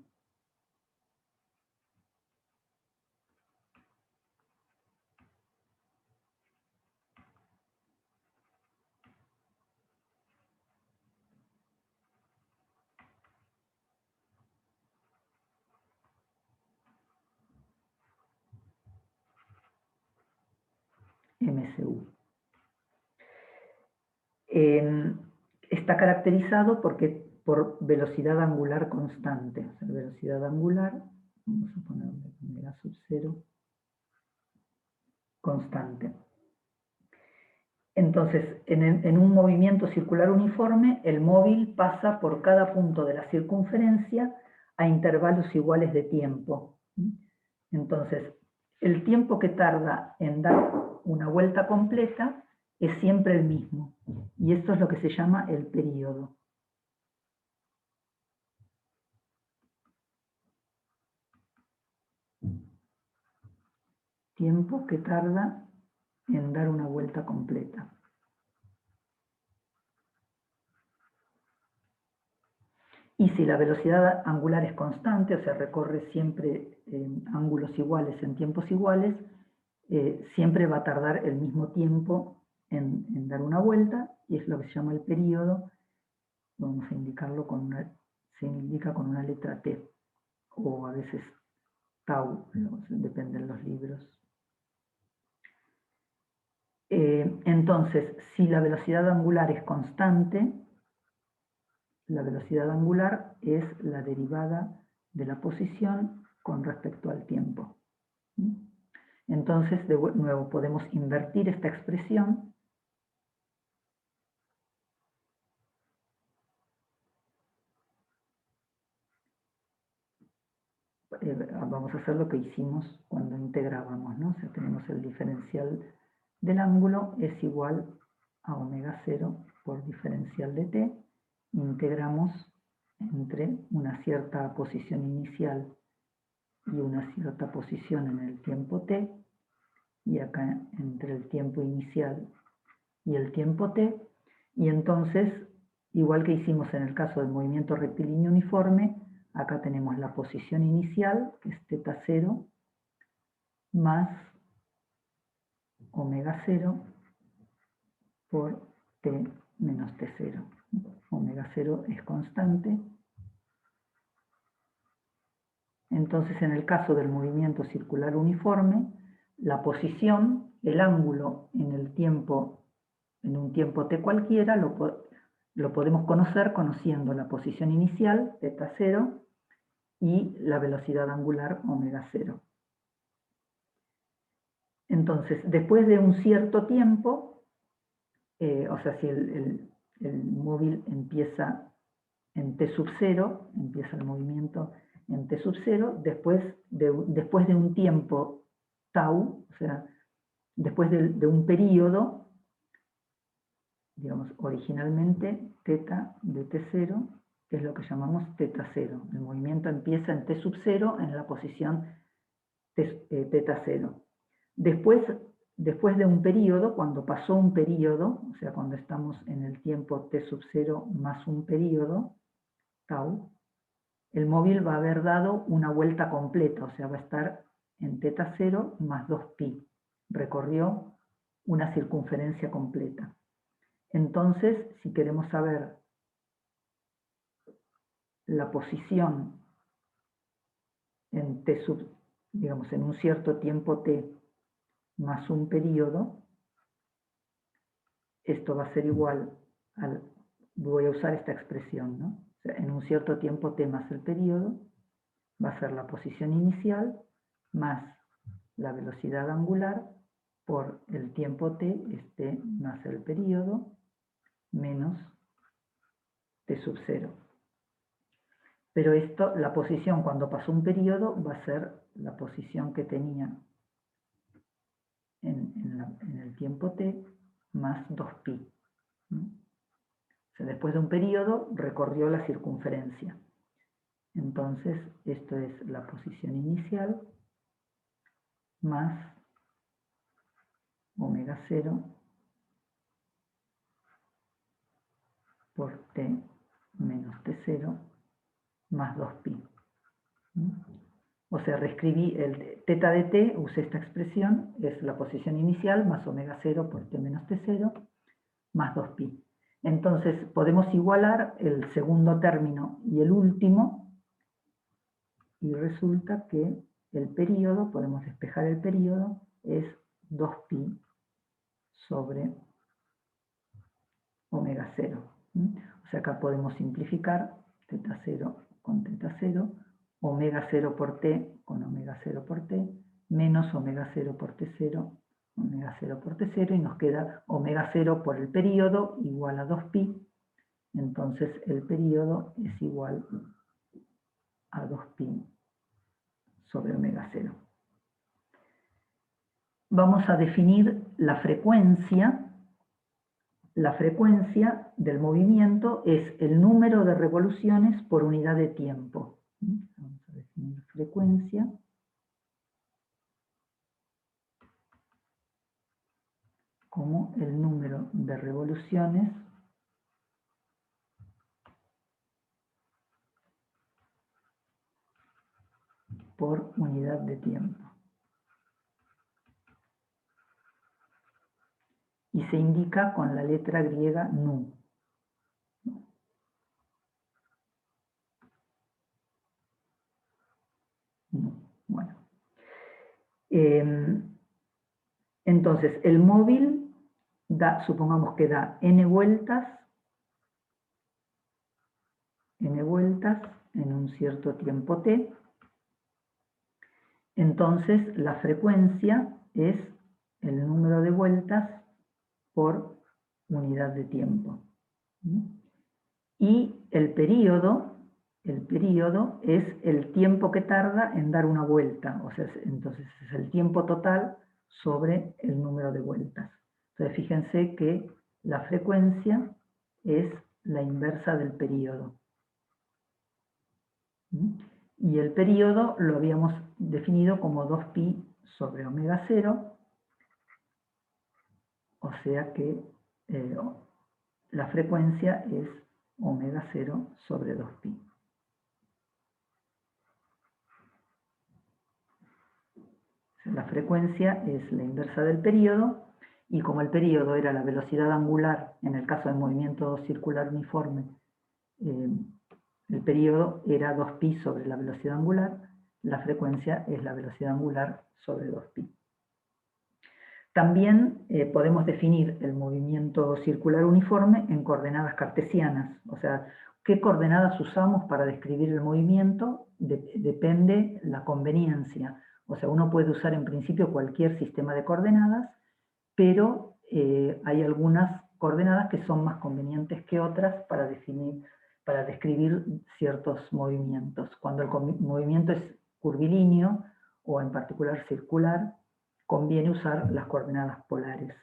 MCU. Está caracterizado por velocidad angular constante. O sea, velocidad angular, vamos a ponerle omega sub 0, constante. Entonces, en un movimiento circular uniforme, el móvil pasa por cada punto de la circunferencia a intervalos iguales de tiempo. Entonces, el tiempo que tarda en dar una vuelta completa es siempre el mismo. Y esto es lo que se llama el período. Tiempo que tarda en dar una vuelta completa. Y si la velocidad angular es constante, o sea, recorre siempre ángulos iguales en tiempos iguales, siempre va a tardar el mismo tiempo en dar una vuelta, y es lo que se llama el período. Vamos a indicarlo se indica con una letra T, o a veces tau, dependen los libros. Entonces, si la velocidad angular es constante, la velocidad angular es la derivada de la posición con respecto al tiempo. Entonces, de nuevo, podemos invertir esta expresión vamos a hacer lo que hicimos cuando integrábamos, ¿no? O sea, tenemos el diferencial del ángulo es igual a omega 0 por diferencial de t, integramos entre una cierta posición inicial y una cierta posición en el tiempo t, y acá entre el tiempo inicial y el tiempo t, y entonces, igual que hicimos en el caso del movimiento rectilíneo uniforme, acá tenemos la posición inicial, que es θ 0, más omega 0 por t menos t0. Omega 0 es constante. Entonces, en el caso del movimiento circular uniforme, la posición, el ángulo en el tiempo, en un tiempo t cualquiera, lo podemos conocer conociendo la posición inicial, θ 0, y la velocidad angular, omega 0. Entonces, después de un cierto tiempo, o sea, si el móvil empieza en t sub 0, empieza el movimiento en t sub 0, después de un tiempo tau, o sea, después de un periodo, digamos, originalmente θ de t0 es lo que llamamos θ0. El movimiento empieza en t sub 0 en la posición θ0. Después de un periodo, cuando pasó un periodo, o sea, cuando estamos en el tiempo t sub 0 más un periodo, tau, el móvil va a haber dado una vuelta completa, o sea, va a estar en θ0 más 2π. Recorrió una circunferencia completa. Entonces, si queremos saber la posición en digamos, en un cierto tiempo t más un periodo, esto va a ser igual voy a usar esta expresión, ¿no? O sea, en un cierto tiempo t más el periodo, va a ser la posición inicial más la velocidad angular por el tiempo t, t más el periodo, menos t sub 0. Pero esto, la posición cuando pasó un periodo, va a ser la posición que tenía en el tiempo t más 2π. O sea, después de un periodo recorrió la circunferencia. Entonces, esto es la posición inicial más omega 0 por t menos t0 más 2π. O sea, reescribí el θ de t, usé esta expresión, es la posición inicial más omega 0 por t menos t0 más 2π. Entonces, podemos igualar el segundo término y el último, y resulta que el periodo, podemos despejar el periodo, es 2π sobre omega 0. O sea, acá podemos simplificar θ0 con θ0, omega 0 por t con omega 0 por t, menos omega 0 por t0, omega 0 por t0, y nos queda omega 0 por el periodo igual a 2π. Entonces el periodo es igual a 2π sobre omega 0. Vamos a definir la frecuencia. La frecuencia del movimiento es el número de revoluciones por unidad de tiempo. Vamos a definir frecuencia como el número de revoluciones por unidad de tiempo. Y se indica con la letra griega nu. Bueno. Entonces, el móvil supongamos que da n vueltas en un cierto tiempo t. Entonces, la frecuencia es el número de vueltas por unidad de tiempo. Y el periodo es el tiempo que tarda en dar una vuelta. O sea, entonces es el tiempo total sobre el número de vueltas. Entonces, fíjense que la frecuencia es la inversa del periodo. Y el periodo lo habíamos definido como 2π sobre omega 0, o sea que la frecuencia es omega 0 sobre 2π. La frecuencia es la inversa del periodo, y como el periodo era la velocidad angular, en el caso del movimiento circular uniforme, el periodo era 2π sobre la velocidad angular, la frecuencia es la velocidad angular sobre 2π. También podemos definir el movimiento circular uniforme en coordenadas cartesianas. O sea, qué coordenadas usamos para describir el movimiento depende la conveniencia. O sea, uno puede usar en principio cualquier sistema de coordenadas, pero hay algunas coordenadas que son más convenientes que otras para describir ciertos movimientos. Cuando el movimiento es curvilíneo o en particular circular, conviene usar las coordenadas polares.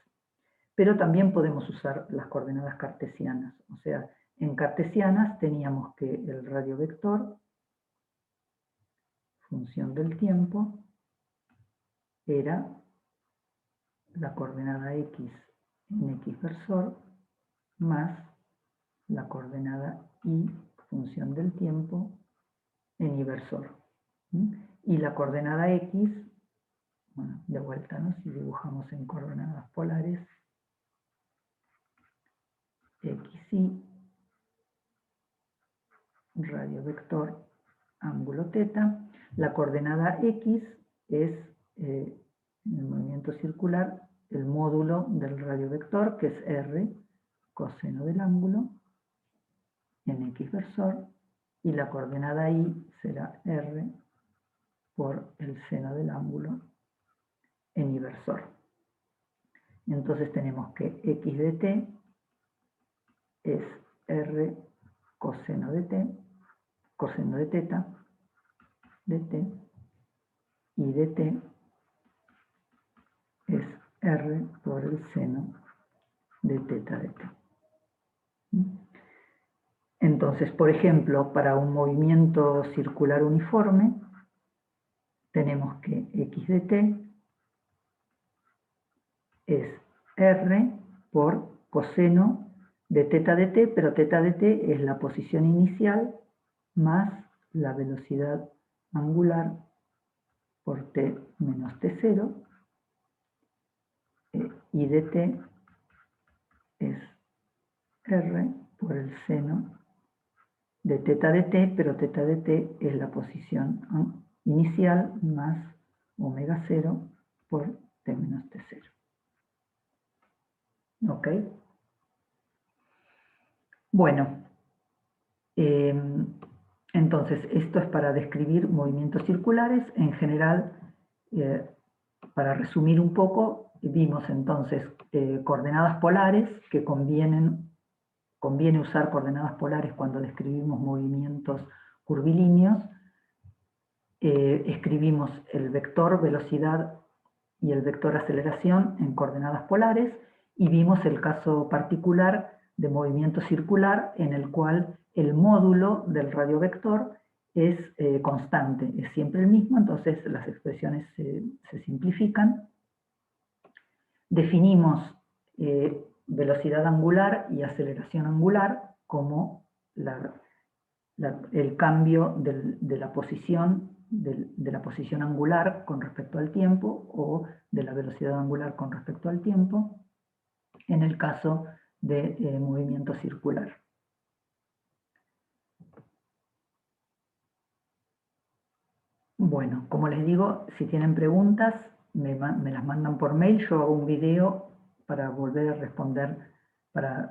Pero también podemos usar las coordenadas cartesianas. O sea, en cartesianas teníamos que el radiovector, función del tiempo, era la coordenada x en x versor más la coordenada y, función del tiempo, en inversor. Y la coordenada X, bueno, de vuelta, ¿no? Si dibujamos en coordenadas polares, XY, radio vector, ángulo θ. La coordenada X es, en el movimiento circular, el módulo del radio vector, que es R, coseno del ángulo, en X versor, y la coordenada Y será R por el seno del ángulo en Y versor. Entonces tenemos que X de t es R coseno de t, coseno de θ, de t, y de t es R por el seno de θ de t. Entonces, por ejemplo, para un movimiento circular uniforme, tenemos que X de t es R por coseno de θ de t, pero θ de t es la posición inicial más la velocidad angular por t menos t0, y de t es R por el seno de θ de t, pero θ de t es la posición inicial más omega 0 por t menos t0. ¿Ok? Bueno, entonces esto es para describir movimientos circulares. En general, para resumir un poco, vimos entonces coordenadas polares, que conviene usar coordenadas polares cuando describimos movimientos curvilíneos. Escribimos el vector velocidad y el vector aceleración en coordenadas polares, y vimos el caso particular de movimiento circular en el cual el módulo del radiovector es constante, es siempre el mismo, entonces las expresiones se simplifican. Definimos velocidad angular y aceleración angular como el cambio de la posición angular con respecto al tiempo, o de la velocidad angular con respecto al tiempo, en el caso de movimiento circular. Bueno, como les digo, si tienen preguntas, me las mandan por mail. Yo hago un video para volver a responder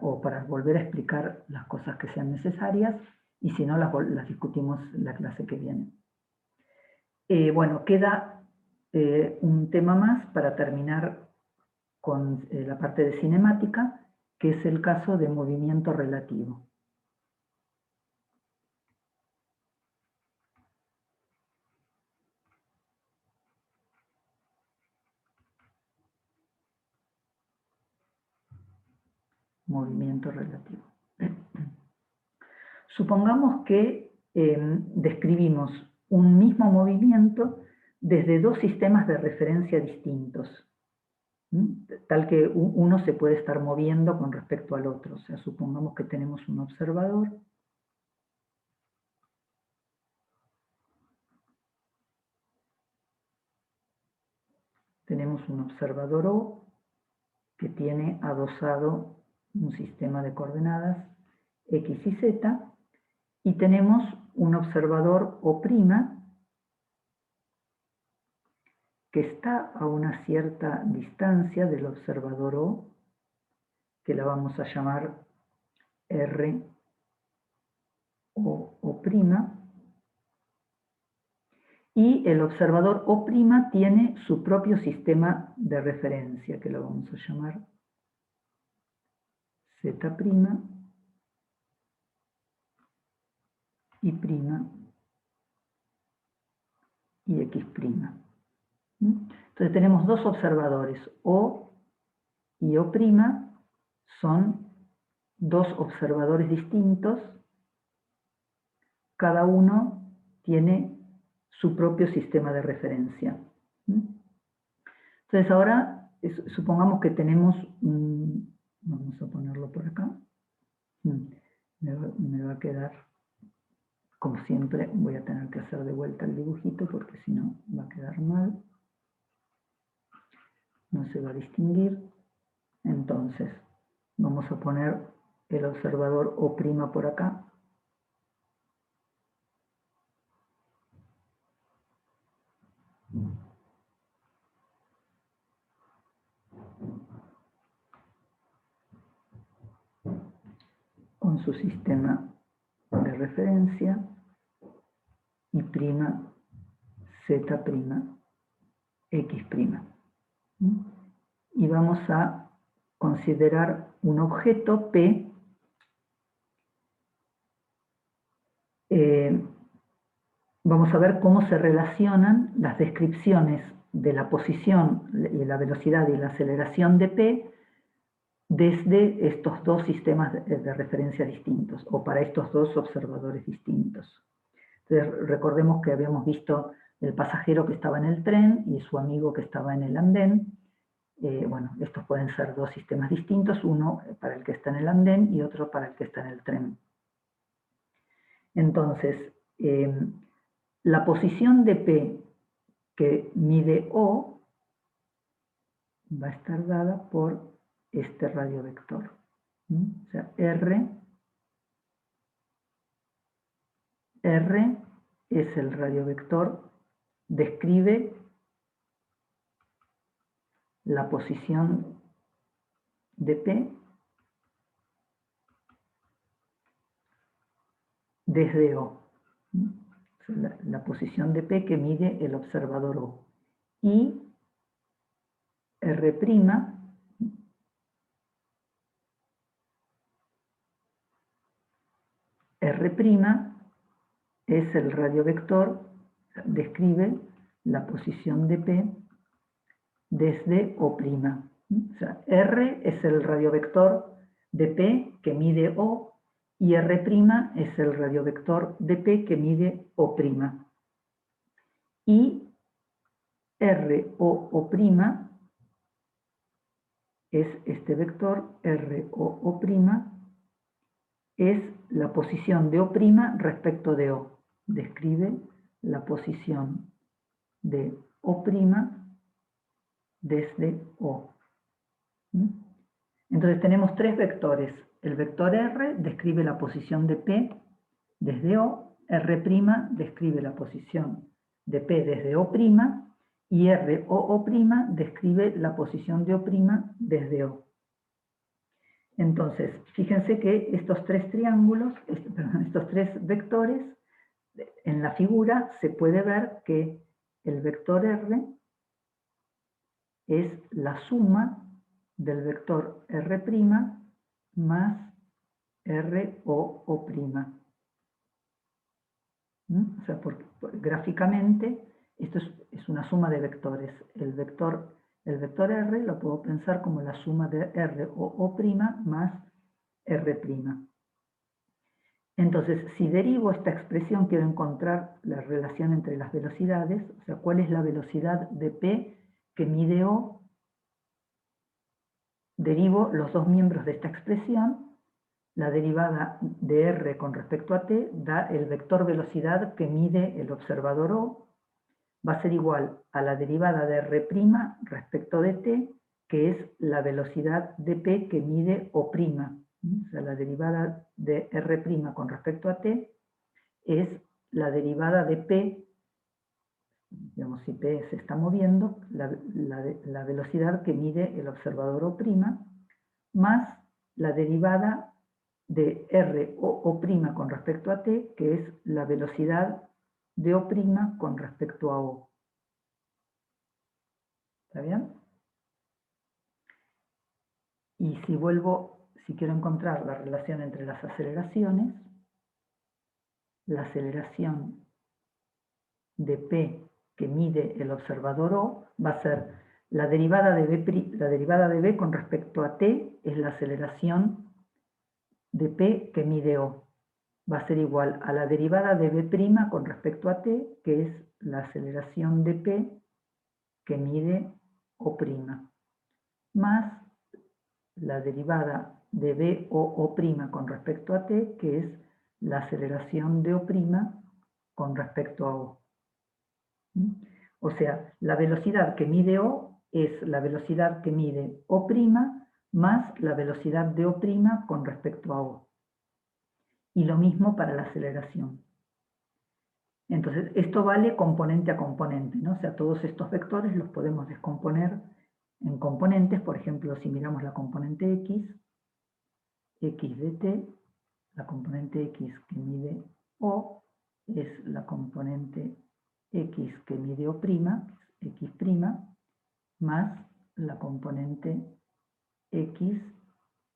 o para volver a explicar las cosas que sean necesarias, y si no, las discutimos en la clase que viene. Bueno, queda un tema más para terminar con la parte de cinemática, que es el caso de movimiento relativo. Movimiento relativo. Supongamos que describimos un mismo movimiento desde dos sistemas de referencia distintos, tal que uno se puede estar moviendo con respecto al otro. O sea, supongamos que tenemos un observador, O, que tiene adosado un sistema de coordenadas X y Z, y tenemos un observador O', que está a una cierta distancia del observador O, que la vamos a llamar R o O', y el observador O' tiene su propio sistema de referencia, que lo vamos a llamar Z' y prima y X'. Entonces tenemos dos observadores, O y O', son dos observadores distintos, cada uno tiene su propio sistema de referencia. Entonces ahora, supongamos que tenemos vamos a ponerlo por acá, me va a quedar Como siempre, voy a tener que hacer de vuelta el dibujito porque si no va a quedar mal. No se va a distinguir. Entonces, vamos a poner el observador O' por acá. Con su sistema de referencia y prima Z prima X prima. Y vamos a considerar un objeto P vamos a ver cómo se relacionan las descripciones de la posición, y la velocidad y la aceleración de P desde estos dos sistemas de referencia distintos, o para estos dos observadores distintos. Entonces, recordemos que habíamos visto el pasajero que estaba en el tren y su amigo que estaba en el andén. Bueno, estos pueden ser dos sistemas distintos, uno para el que está en el andén y otro para el que está en el tren. Entonces, la posición de P que mide O va a estar dada por este radiovector. O sea, R es el radiovector, describe la posición de P desde O. La posición de P que mide el observador O. Y R' es el radiovector, describe la posición de P desde O'. O sea, R es el radiovector de P que mide O y R' es el radiovector de P que mide O'. Y ROO' es este vector, ROO' es la posición de O' respecto de O. Describe la posición de O' desde O. Entonces tenemos tres vectores. El vector R describe la posición de P desde O, R' describe la posición de P desde O', y ROO' describe la posición de O' desde O. Entonces, fíjense que estos tres triángulos, estos tres vectores, en la figura se puede ver que el vector R es la suma del vector R' más ROO'. O sea, gráficamente esto es una suma de vectores. El vector R lo puedo pensar como la suma de ROO' más R'. Entonces, si derivo esta expresión, quiero encontrar la relación entre las velocidades, o sea, cuál es la velocidad de P que mide O. Derivo los dos miembros de esta expresión. La derivada de R con respecto a t da el vector velocidad que mide el observador O. Va a ser igual a la derivada de R' respecto de t, que es la velocidad de P que mide O'. O sea, la derivada de R' con respecto a t es la derivada de P, digamos, si P se está moviendo, la velocidad que mide el observador O', más la derivada de ROO' con respecto a t, que es la velocidad de O' con respecto a O. ¿Está bien? Y si quiero encontrar la relación entre las aceleraciones, la aceleración de P que mide el observador O va a ser la derivada de B con respecto a t, es la aceleración de P que mide O. Va a ser igual a la derivada de B' con respecto a t, que es la aceleración de P que mide O', más la derivada de BOO' con respecto a t, que es la aceleración de O' con respecto a O. O sea, la velocidad que mide O es la velocidad que mide O' más la velocidad de O' con respecto a O. Y lo mismo para la aceleración. Entonces, esto vale componente a componente, ¿no? O sea, todos estos vectores los podemos descomponer en componentes. Por ejemplo, si miramos la componente X de t, la componente X que mide O es la componente X que mide O', X', más la componente X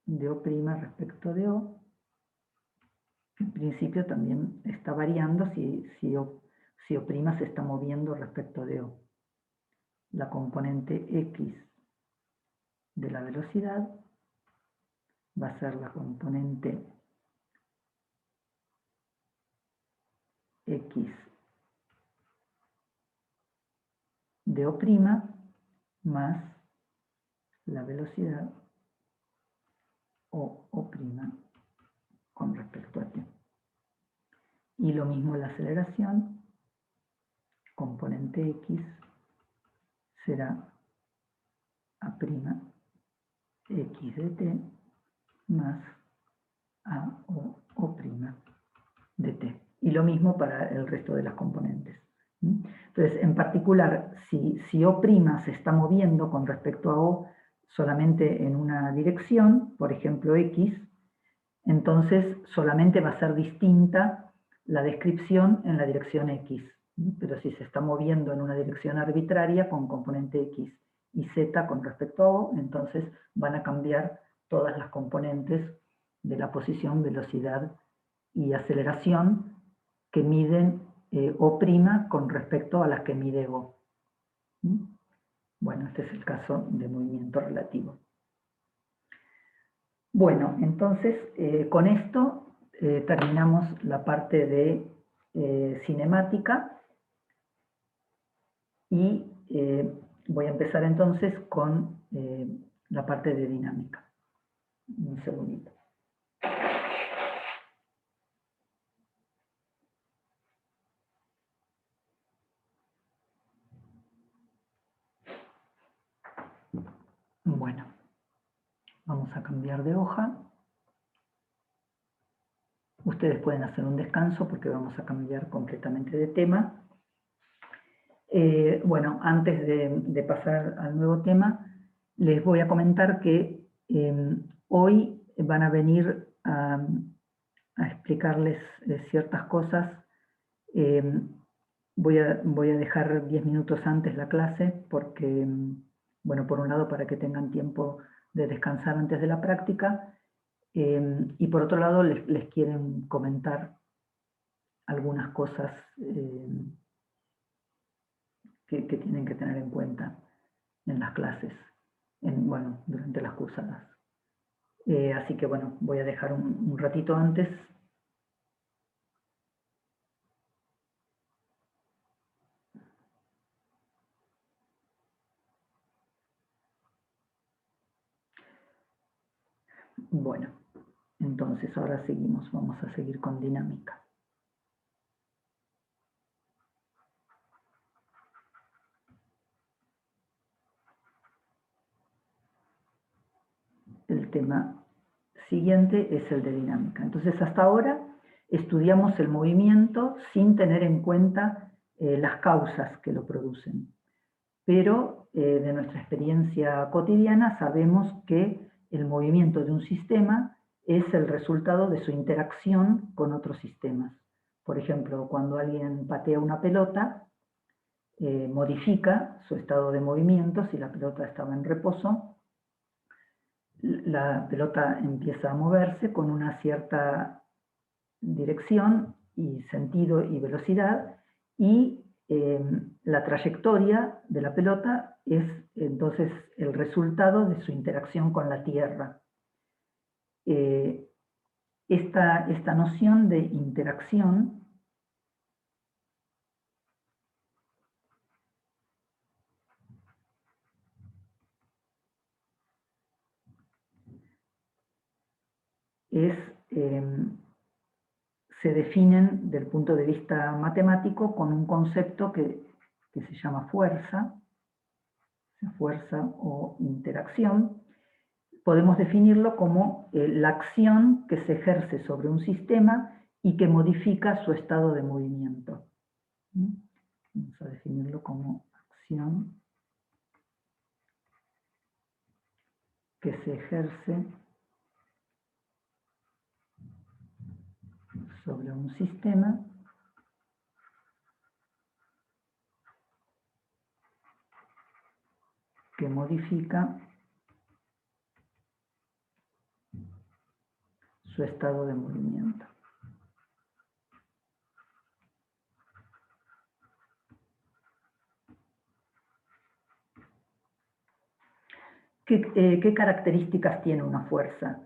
de O' respecto de O, que en principio también está variando si O' se está moviendo respecto de O. La componente X de la velocidad va a ser la componente X de O' más la velocidad O' con respecto a t. Y lo mismo la aceleración, componente X será A' X de t más A O' de t. Y lo mismo para el resto de las componentes. Entonces, en particular, si O' se está moviendo con respecto a O solamente en una dirección, por ejemplo X, entonces solamente va a ser distinta la descripción en la dirección X. Pero si se está moviendo en una dirección arbitraria con componente X y Z con respecto a O, entonces van a cambiar todas las componentes de la posición, velocidad y aceleración que miden O' con respecto a las que mide O. Bueno, este es el caso de movimiento relativo. Bueno, entonces con esto terminamos la parte de cinemática y voy a empezar entonces con la parte de dinámica. Un segundito. Bueno, vamos a cambiar de hoja. Ustedes pueden hacer un descanso porque vamos a cambiar completamente de tema. Bueno, antes de pasar al nuevo tema, les voy a comentar que hoy van a venir a explicarles ciertas cosas. Voy a dejar 10 minutos antes la clase porque, bueno, por un lado para que tengan tiempo de descansar antes de la práctica y por otro lado les quieren comentar algunas cosas que tienen que tener en cuenta en las clases, bueno, durante las cursadas. Así que bueno, voy a dejar un ratito antes. Bueno, entonces ahora seguimos, vamos a seguir con dinámica. El tema siguiente es el de dinámica. Entonces hasta ahora estudiamos el movimiento sin tener en cuenta las causas que lo producen. Pero de nuestra experiencia cotidiana sabemos que el movimiento de un sistema es el resultado de su interacción con otros sistemas. Por ejemplo, cuando alguien patea una pelota, modifica su estado de movimiento. Si la pelota estaba en reposo, la pelota empieza a moverse con una cierta dirección y sentido y velocidad, y la trayectoria de la pelota es entonces el resultado de su interacción con la Tierra. Esta noción de interacción se definen del punto de vista matemático con un concepto que se llama fuerza o interacción. Podemos definirlo como la acción que se ejerce sobre un sistema y que modifica su estado de movimiento. Vamos a definirlo como acción que se ejerce sobre un sistema que modifica su estado de movimiento. ¿Qué características tiene una fuerza?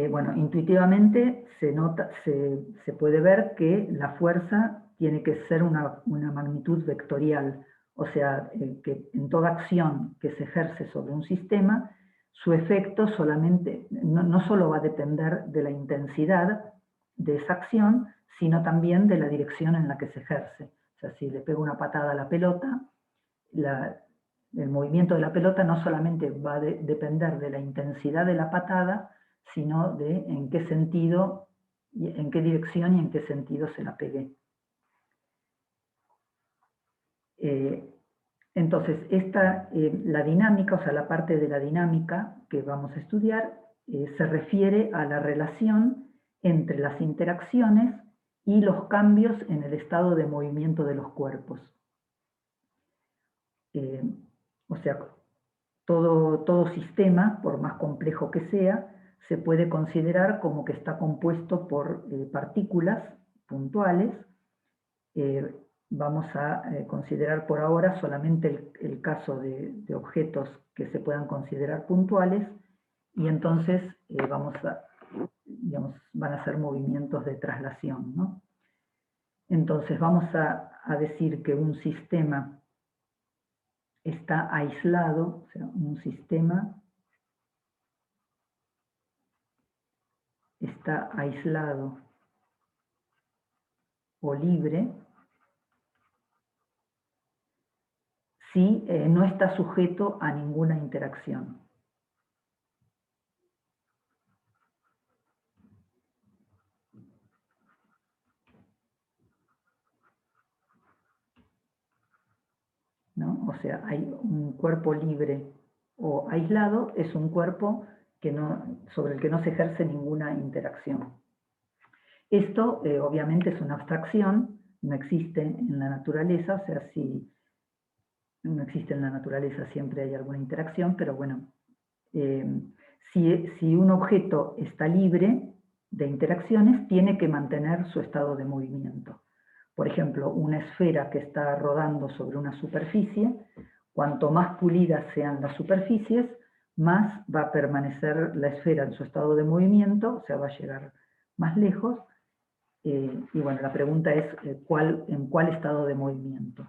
Bueno, intuitivamente se puede ver que la fuerza tiene que ser una magnitud vectorial, o sea, que en toda acción que se ejerce sobre un sistema, su efecto no solo va a depender de la intensidad de esa acción, sino también de la dirección en la que se ejerce. O sea, si le pego una patada a la pelota, el movimiento de la pelota no solamente va a depender de la intensidad de la patada, sino de en qué sentido, en qué dirección y en qué sentido se la pegué. Entonces, la dinámica, o sea, la parte de la dinámica que vamos a estudiar, se refiere a la relación entre las interacciones y los cambios en el estado de movimiento de los cuerpos. O sea, todo sistema, por más complejo que sea, se puede considerar como que está compuesto por partículas puntuales. Vamos a considerar por ahora solamente el caso de objetos que se puedan considerar puntuales, y entonces van a ser movimientos de traslación, ¿no? Entonces vamos a decir que un sistema está aislado, o sea, un sistema está aislado o libre si no está sujeto a ninguna interacción. ¿No? O sea, hay un cuerpo libre o aislado, es un cuerpo sobre el que no se ejerce ninguna interacción. Esto obviamente es una abstracción, no existe en la naturaleza, o sea, si no existe en la naturaleza siempre hay alguna interacción, pero bueno, si un objeto está libre de interacciones, tiene que mantener su estado de movimiento. Por ejemplo, una esfera que está rodando sobre una superficie, cuanto más pulidas sean las superficies, más va a permanecer la esfera en su estado de movimiento, o sea, va a llegar más lejos. Y bueno, la pregunta es en cuál estado de movimiento.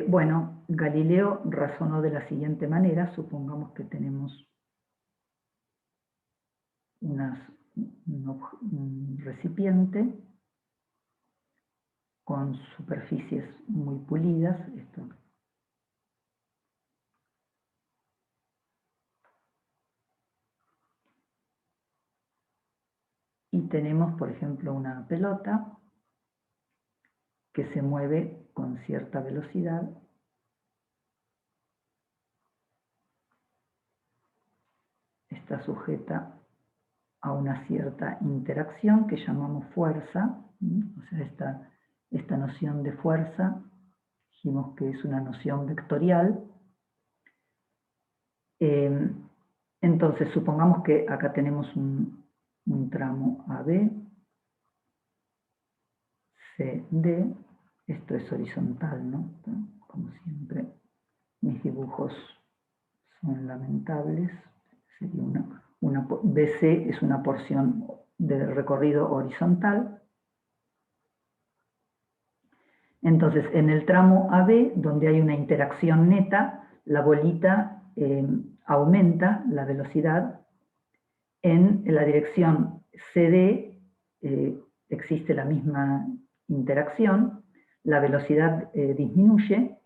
Bueno, Galileo razonó de la siguiente manera. Supongamos que tenemos un recipiente con superficies muy pulidas. Y tenemos, por ejemplo, una pelota que se mueve con cierta velocidad. Está sujeta a una cierta interacción que llamamos fuerza. O sea, esta noción de fuerza, dijimos que es una noción vectorial. Entonces, supongamos que acá tenemos un tramo AB, CD, esto es horizontal, ¿no? Como siempre, mis dibujos son lamentables. Sería BC es una porción de recorrido horizontal. Entonces, en el tramo AB, donde hay una interacción neta, la bolita aumenta la velocidad en la dirección CD existe la misma interacción, la velocidad disminuye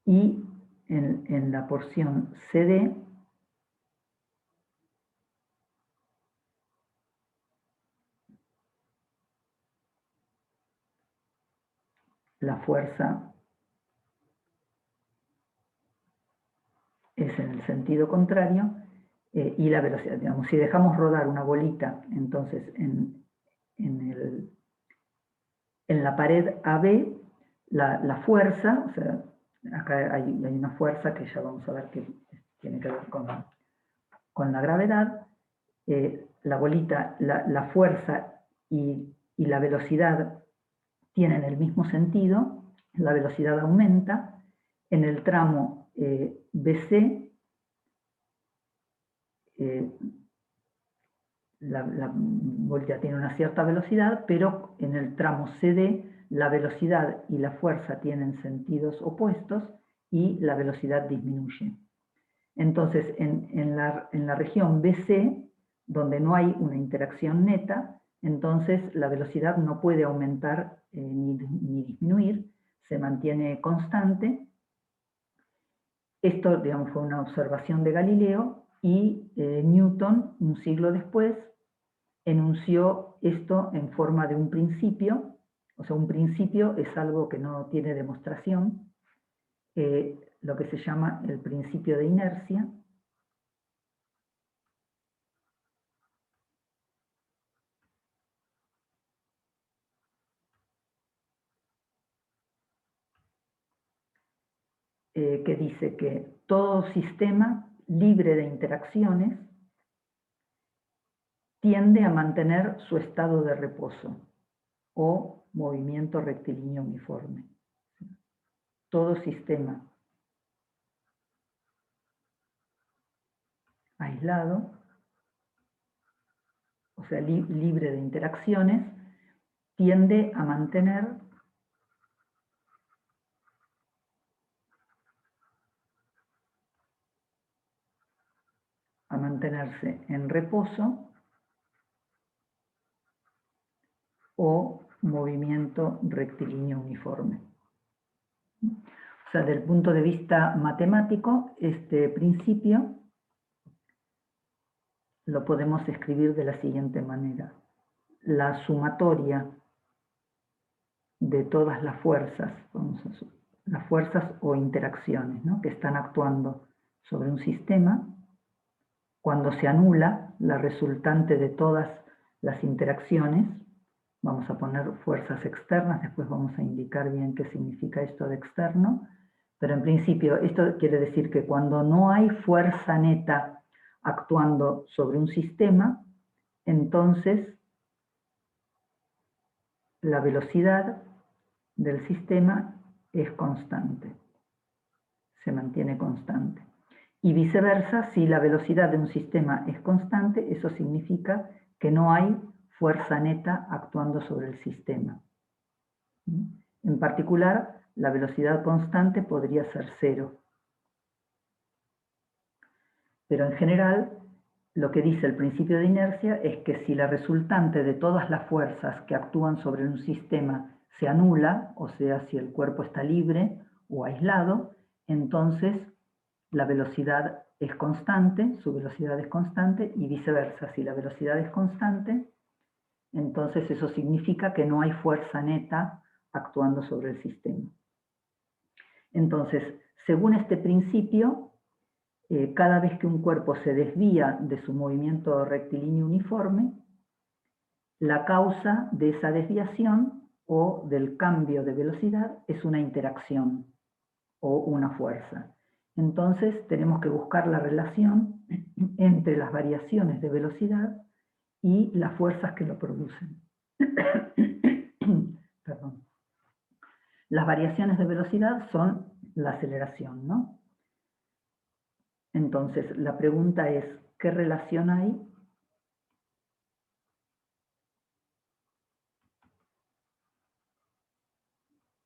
y en la porción CD la fuerza es en el sentido contrario y la velocidad. Digamos, si dejamos rodar una bolita, entonces en la pared AB, la fuerza, o sea, acá hay una fuerza que ya vamos a ver que tiene que ver con la gravedad, la bolita, la fuerza y la velocidad tienen el mismo sentido, la velocidad aumenta, en el tramo BC la bolita tiene una cierta velocidad, pero en el tramo CD la velocidad y la fuerza tienen sentidos opuestos y la velocidad disminuye. Entonces, en la región BC, donde no hay una interacción neta, entonces la velocidad no puede aumentar ni disminuir, se mantiene constante. Esto, digamos, fue una observación de Galileo y Newton, un siglo después, enunció esto en forma de un principio. O sea, un principio es algo que no tiene demostración, lo que se llama el principio de inercia. Que dice que todo sistema libre de interacciones tiende a mantener su estado de reposo o movimiento rectilíneo uniforme. Todo sistema aislado, o sea, libre de interacciones, tiende a mantenerse en reposo o movimiento rectilíneo uniforme. O sea, desde el punto de vista matemático, este principio lo podemos escribir de la siguiente manera. La sumatoria de todas las fuerzas o interacciones, ¿no?, que están actuando sobre un sistema, cuando se anula la resultante de todas las interacciones, vamos a poner fuerzas externas, después vamos a indicar bien qué significa esto de externo, pero en principio esto quiere decir que cuando no hay fuerza neta actuando sobre un sistema, entonces la velocidad del sistema es constante, se mantiene constante. Y viceversa, si la velocidad de un sistema es constante, eso significa que no hay fuerza neta actuando sobre el sistema. En particular, la velocidad constante podría ser cero. Pero en general, lo que dice el principio de inercia es que si la resultante de todas las fuerzas que actúan sobre un sistema se anula, o sea, si el cuerpo está libre o aislado, entonces la velocidad es constante, su velocidad es constante, y viceversa. Si la velocidad es constante, entonces eso significa que no hay fuerza neta actuando sobre el sistema. Entonces, según este principio, cada vez que un cuerpo se desvía de su movimiento rectilíneo uniforme, la causa de esa desviación o del cambio de velocidad es una interacción o una fuerza. Entonces tenemos que buscar la relación entre las variaciones de velocidad y las fuerzas que lo producen. Perdón. Las variaciones de velocidad son la aceleración, ¿no? Entonces, la pregunta es, ¿qué relación hay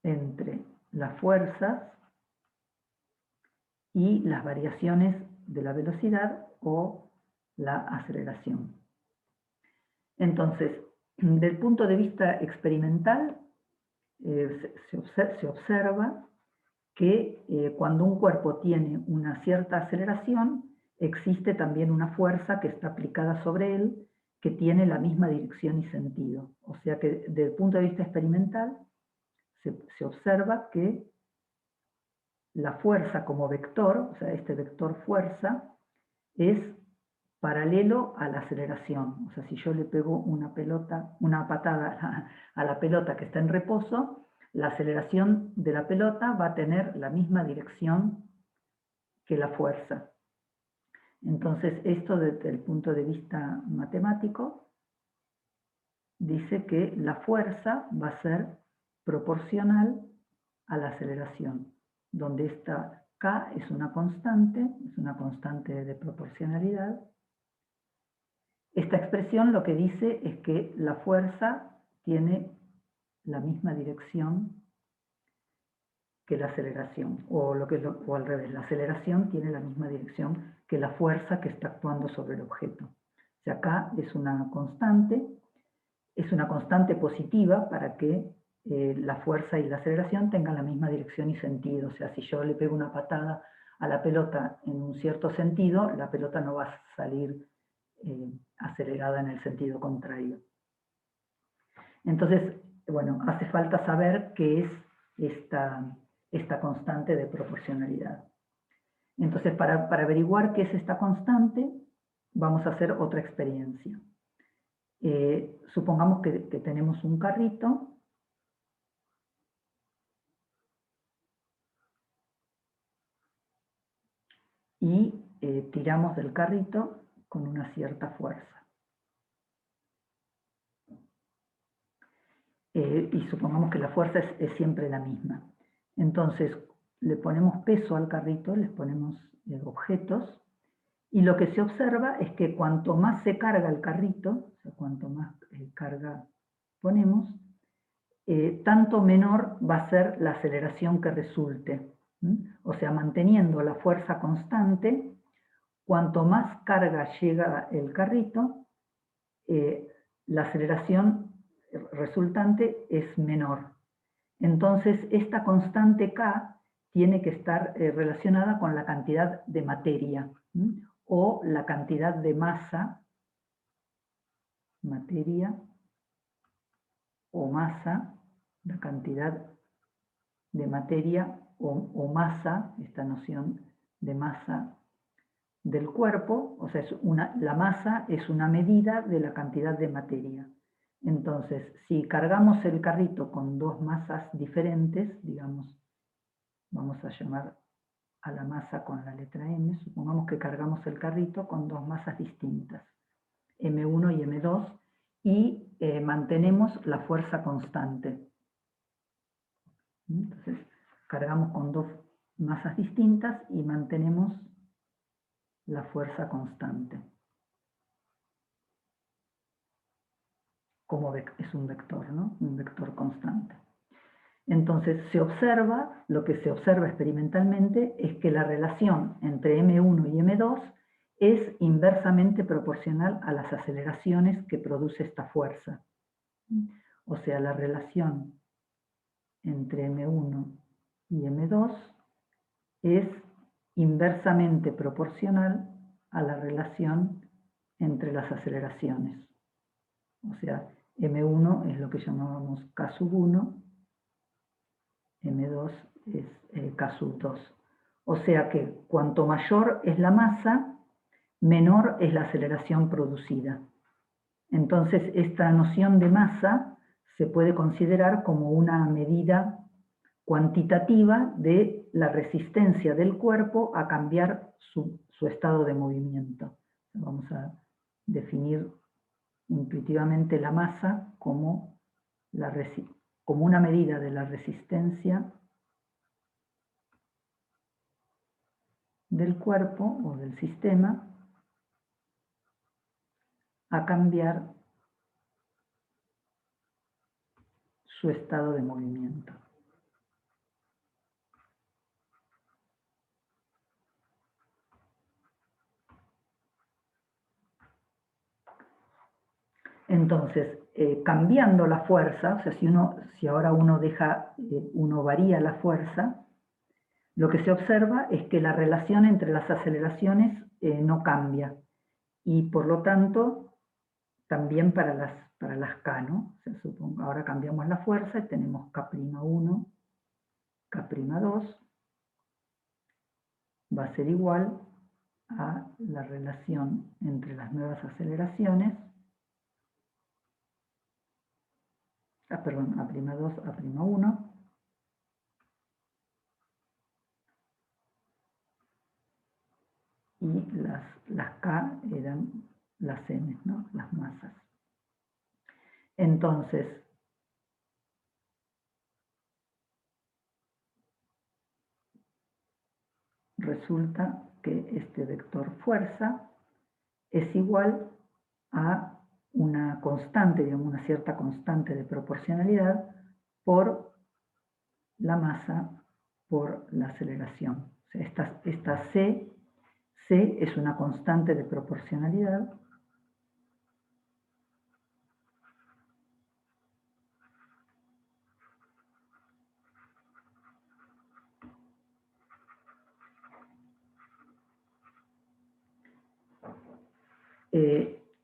entre las fuerzas y las variaciones de la velocidad o la aceleración. Entonces, del punto de vista experimental, se observa que cuando un cuerpo tiene una cierta aceleración, existe también una fuerza que está aplicada sobre él, que tiene la misma dirección y sentido. O sea que desde el punto de vista experimental, se observa que la fuerza como vector, o sea, este vector fuerza, es paralelo a la aceleración. O sea, si yo le pego una patada a la pelota que está en reposo, la aceleración de la pelota va a tener la misma dirección que la fuerza. Entonces, esto desde el punto de vista matemático dice que la fuerza va a ser proporcional a la aceleración, donde esta K es una constante de proporcionalidad. Esta expresión lo que dice es que la fuerza tiene la misma dirección que la aceleración, o al revés, la aceleración tiene la misma dirección que la fuerza que está actuando sobre el objeto. O sea, acá es una constante positiva para que la fuerza y la aceleración tengan la misma dirección y sentido. O sea, si yo le pego una patada a la pelota en un cierto sentido, la pelota no va a salir acelerada en el sentido contrario. Entonces, bueno, hace falta saber qué es esta constante de proporcionalidad. Entonces, para averiguar qué es esta constante, vamos a hacer otra experiencia. Supongamos que tenemos un carrito y tiramos del carrito con una cierta fuerza. Y supongamos que la fuerza es siempre la misma. Entonces, le ponemos peso al carrito, les ponemos objetos, y lo que se observa es que cuanto más se carga el carrito, o sea, cuanto más carga ponemos, tanto menor va a ser la aceleración que resulte. O sea, manteniendo la fuerza constante, cuanto más carga llega el carrito, la aceleración resultante es menor. Entonces, esta constante K tiene que estar relacionada con la cantidad de materia o la cantidad de masa, la cantidad de materia o masa, esta noción de masa del cuerpo, o sea, la masa es una medida de la cantidad de materia. Entonces, si cargamos el carrito con dos masas diferentes, digamos, vamos a llamar a la masa con la letra M, supongamos que cargamos el carrito con dos masas distintas, M1 y M2, y mantenemos la fuerza constante. Entonces, cargamos con dos masas distintas y mantenemos la fuerza constante. Como es un vector, ¿no? Un vector constante. Entonces, lo que se observa experimentalmente es que la relación entre M1 y M2 es inversamente proporcional a las aceleraciones que produce esta fuerza. O sea, la relación entre M1 y M2 es inversamente proporcional a la relación entre las aceleraciones. O sea, M1 es lo que llamábamos K sub 1, M2 es K sub 2. O sea que cuanto mayor es la masa, menor es la aceleración producida. Entonces, esta noción de masa se puede considerar como una medida cuantitativa de la resistencia del cuerpo a cambiar su estado de movimiento. Vamos a definir intuitivamente la masa como una medida de la resistencia del cuerpo o del sistema a cambiar su estado de movimiento. Entonces, cambiando la fuerza, o sea, si ahora uno varía la fuerza, lo que se observa es que la relación entre las aceleraciones no cambia. Y por lo tanto, también para las K, ¿no? O sea, supongo, ahora cambiamos la fuerza y tenemos K'1, K'2, va a ser igual a la relación entre las nuevas aceleraciones, perdón, A'2, A'1, y las K eran las M, ¿no? Las masas. Entonces, resulta que este vector fuerza es igual a una constante, digamos, una cierta constante de proporcionalidad por la masa por la aceleración. O sea, esta C es una constante de proporcionalidad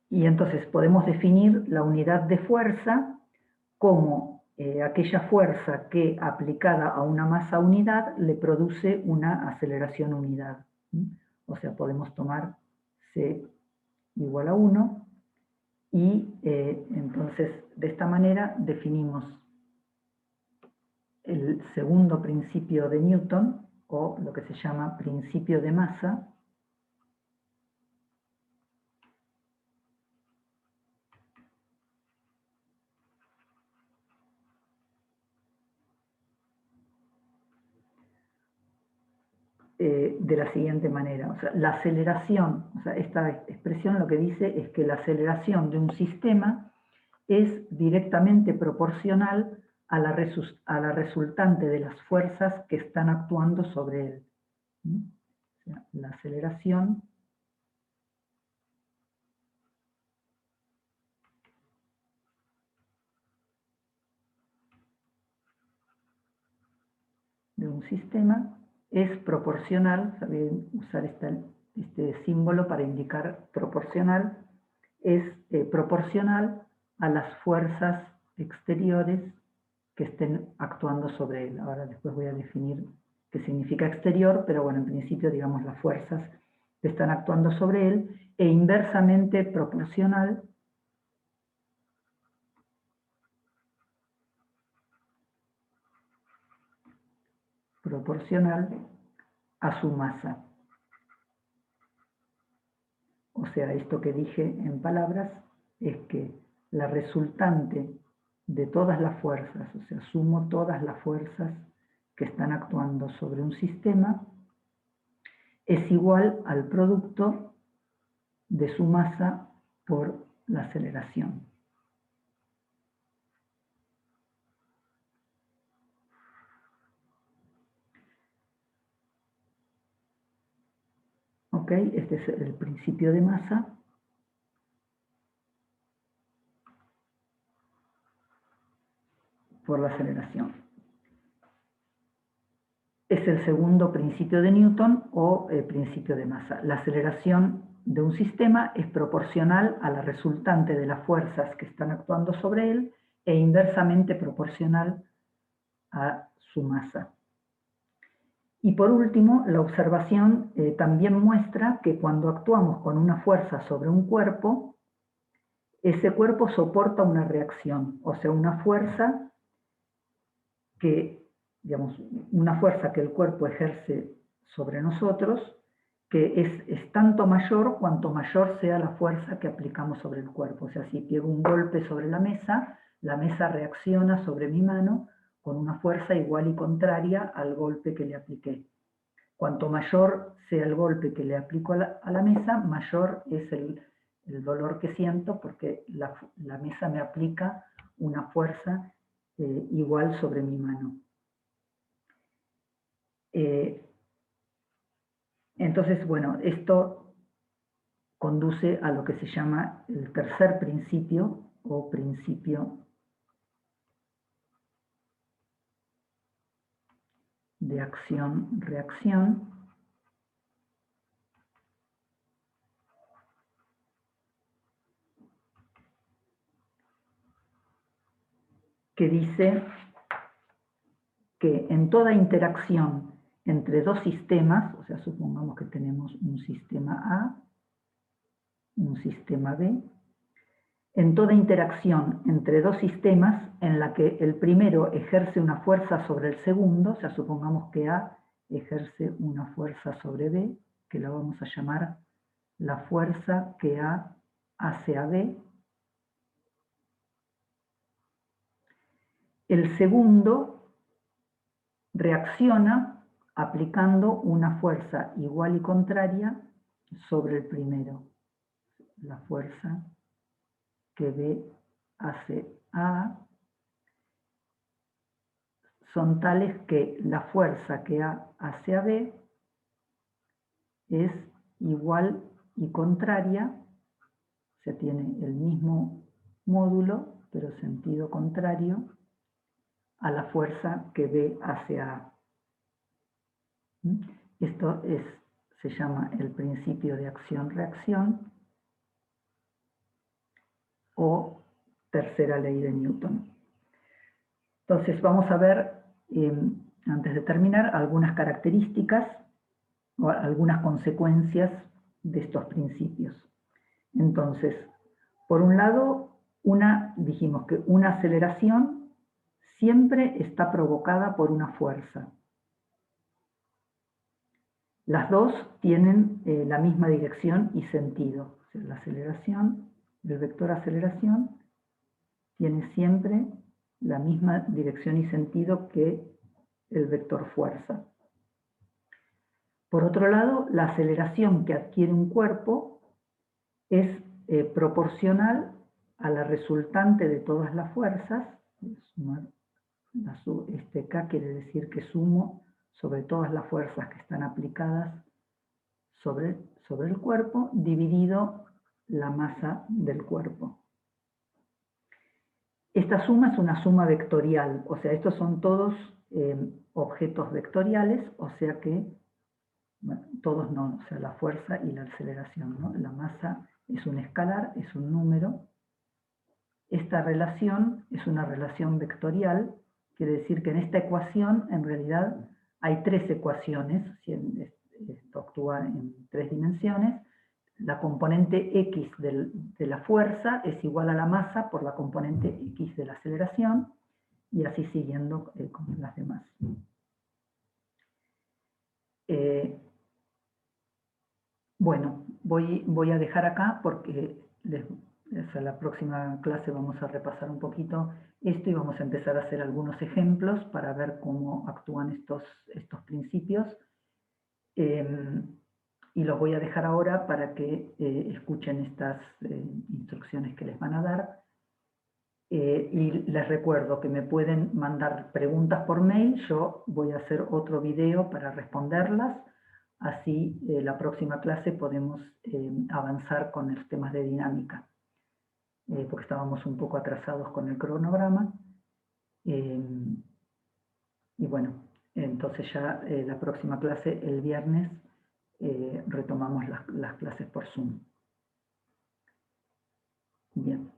y entonces podemos definir la unidad de fuerza como aquella fuerza que aplicada a una masa unidad le produce una aceleración unidad. O sea, podemos tomar C igual a 1 y entonces de esta manera definimos el segundo principio de Newton, o lo que se llama principio de masa, de la siguiente manera. O sea, la aceleración, o sea, esta expresión lo que dice es que la aceleración de un sistema es directamente proporcional a la resultante de las fuerzas que están actuando sobre él. O sea, la aceleración de un sistema es proporcional, saben usar este símbolo para indicar proporcional, es proporcional a las fuerzas exteriores que estén actuando sobre él. Ahora después voy a definir qué significa exterior, pero bueno, en principio digamos las fuerzas que están actuando sobre él, e inversamente proporcional a su masa. O sea, esto que dije en palabras es que la resultante de todas las fuerzas, o sea, sumo todas las fuerzas que están actuando sobre un sistema, es igual al producto de su masa por la aceleración. ¿Ok? Este es el principio de masa. Por la aceleración. Es el segundo principio de Newton o principio de masa. La aceleración de un sistema es proporcional a la resultante de las fuerzas que están actuando sobre él e inversamente proporcional a su masa. Y por último, la observación también muestra que cuando actuamos con una fuerza sobre un cuerpo, ese cuerpo soporta una reacción, o sea, una fuerza que, digamos, una fuerza que el cuerpo ejerce sobre nosotros, que es tanto mayor cuanto mayor sea la fuerza que aplicamos sobre el cuerpo. O sea, si pego un golpe sobre la mesa reacciona sobre mi mano con una fuerza igual y contraria al golpe que le apliqué. Cuanto mayor sea el golpe que le aplico a la mesa, mayor es el dolor que siento porque la mesa me aplica una fuerza igual sobre mi mano. Entonces, bueno, esto conduce a lo que se llama el tercer principio o principio de acción-reacción, que dice que en toda interacción entre dos sistemas, o sea, supongamos que tenemos un sistema A, un sistema B, en toda interacción entre dos sistemas en la que el primero ejerce una fuerza sobre el segundo, o sea, supongamos que A ejerce una fuerza sobre B, que la vamos a llamar la fuerza que A hace a B. El segundo reacciona aplicando una fuerza igual y contraria sobre el primero. La fuerza que B hace a A son tales que la fuerza que A hace a B es igual y contraria, o sea, tiene el mismo módulo, pero sentido contrario, a la fuerza que B hace a A. Esto se llama el principio de acción-reacción o tercera ley de Newton. Entonces vamos a ver, antes de terminar, algunas características o algunas consecuencias de estos principios. Entonces, por un lado, dijimos que una aceleración siempre está provocada por una fuerza. Las dos tienen la misma dirección y sentido. O sea, la aceleración, el vector aceleración, tiene siempre la misma dirección y sentido que el vector fuerza. Por otro lado, la aceleración que adquiere un cuerpo es proporcional a la resultante de todas las fuerzas. K quiere decir que sumo sobre todas las fuerzas que están aplicadas sobre el cuerpo, dividido la masa del cuerpo. Esta suma es una suma vectorial, o sea, estos son todos objetos vectoriales, o sea que, bueno, todos no, o sea, la fuerza y la aceleración, ¿no? La masa es un escalar, es un número. Esta relación es una relación vectorial, quiere decir que en esta ecuación, en realidad, hay tres ecuaciones, esto actúa en tres dimensiones. La componente X de la fuerza es igual a la masa por la componente X de la aceleración, y así siguiendo con las demás. Bueno, voy a dejar acá porque en la próxima clase vamos a repasar un poquito esto y vamos a empezar a hacer algunos ejemplos para ver cómo actúan estos principios. Y los voy a dejar ahora para que escuchen estas instrucciones que les van a dar. Y les recuerdo que me pueden mandar preguntas por mail. Yo voy a hacer otro video para responderlas. Así la próxima clase podemos avanzar con los temas de dinámica, porque estábamos un poco atrasados con el cronograma. Y bueno, entonces ya la próxima clase, el viernes, retomamos las clases por Zoom. Bien.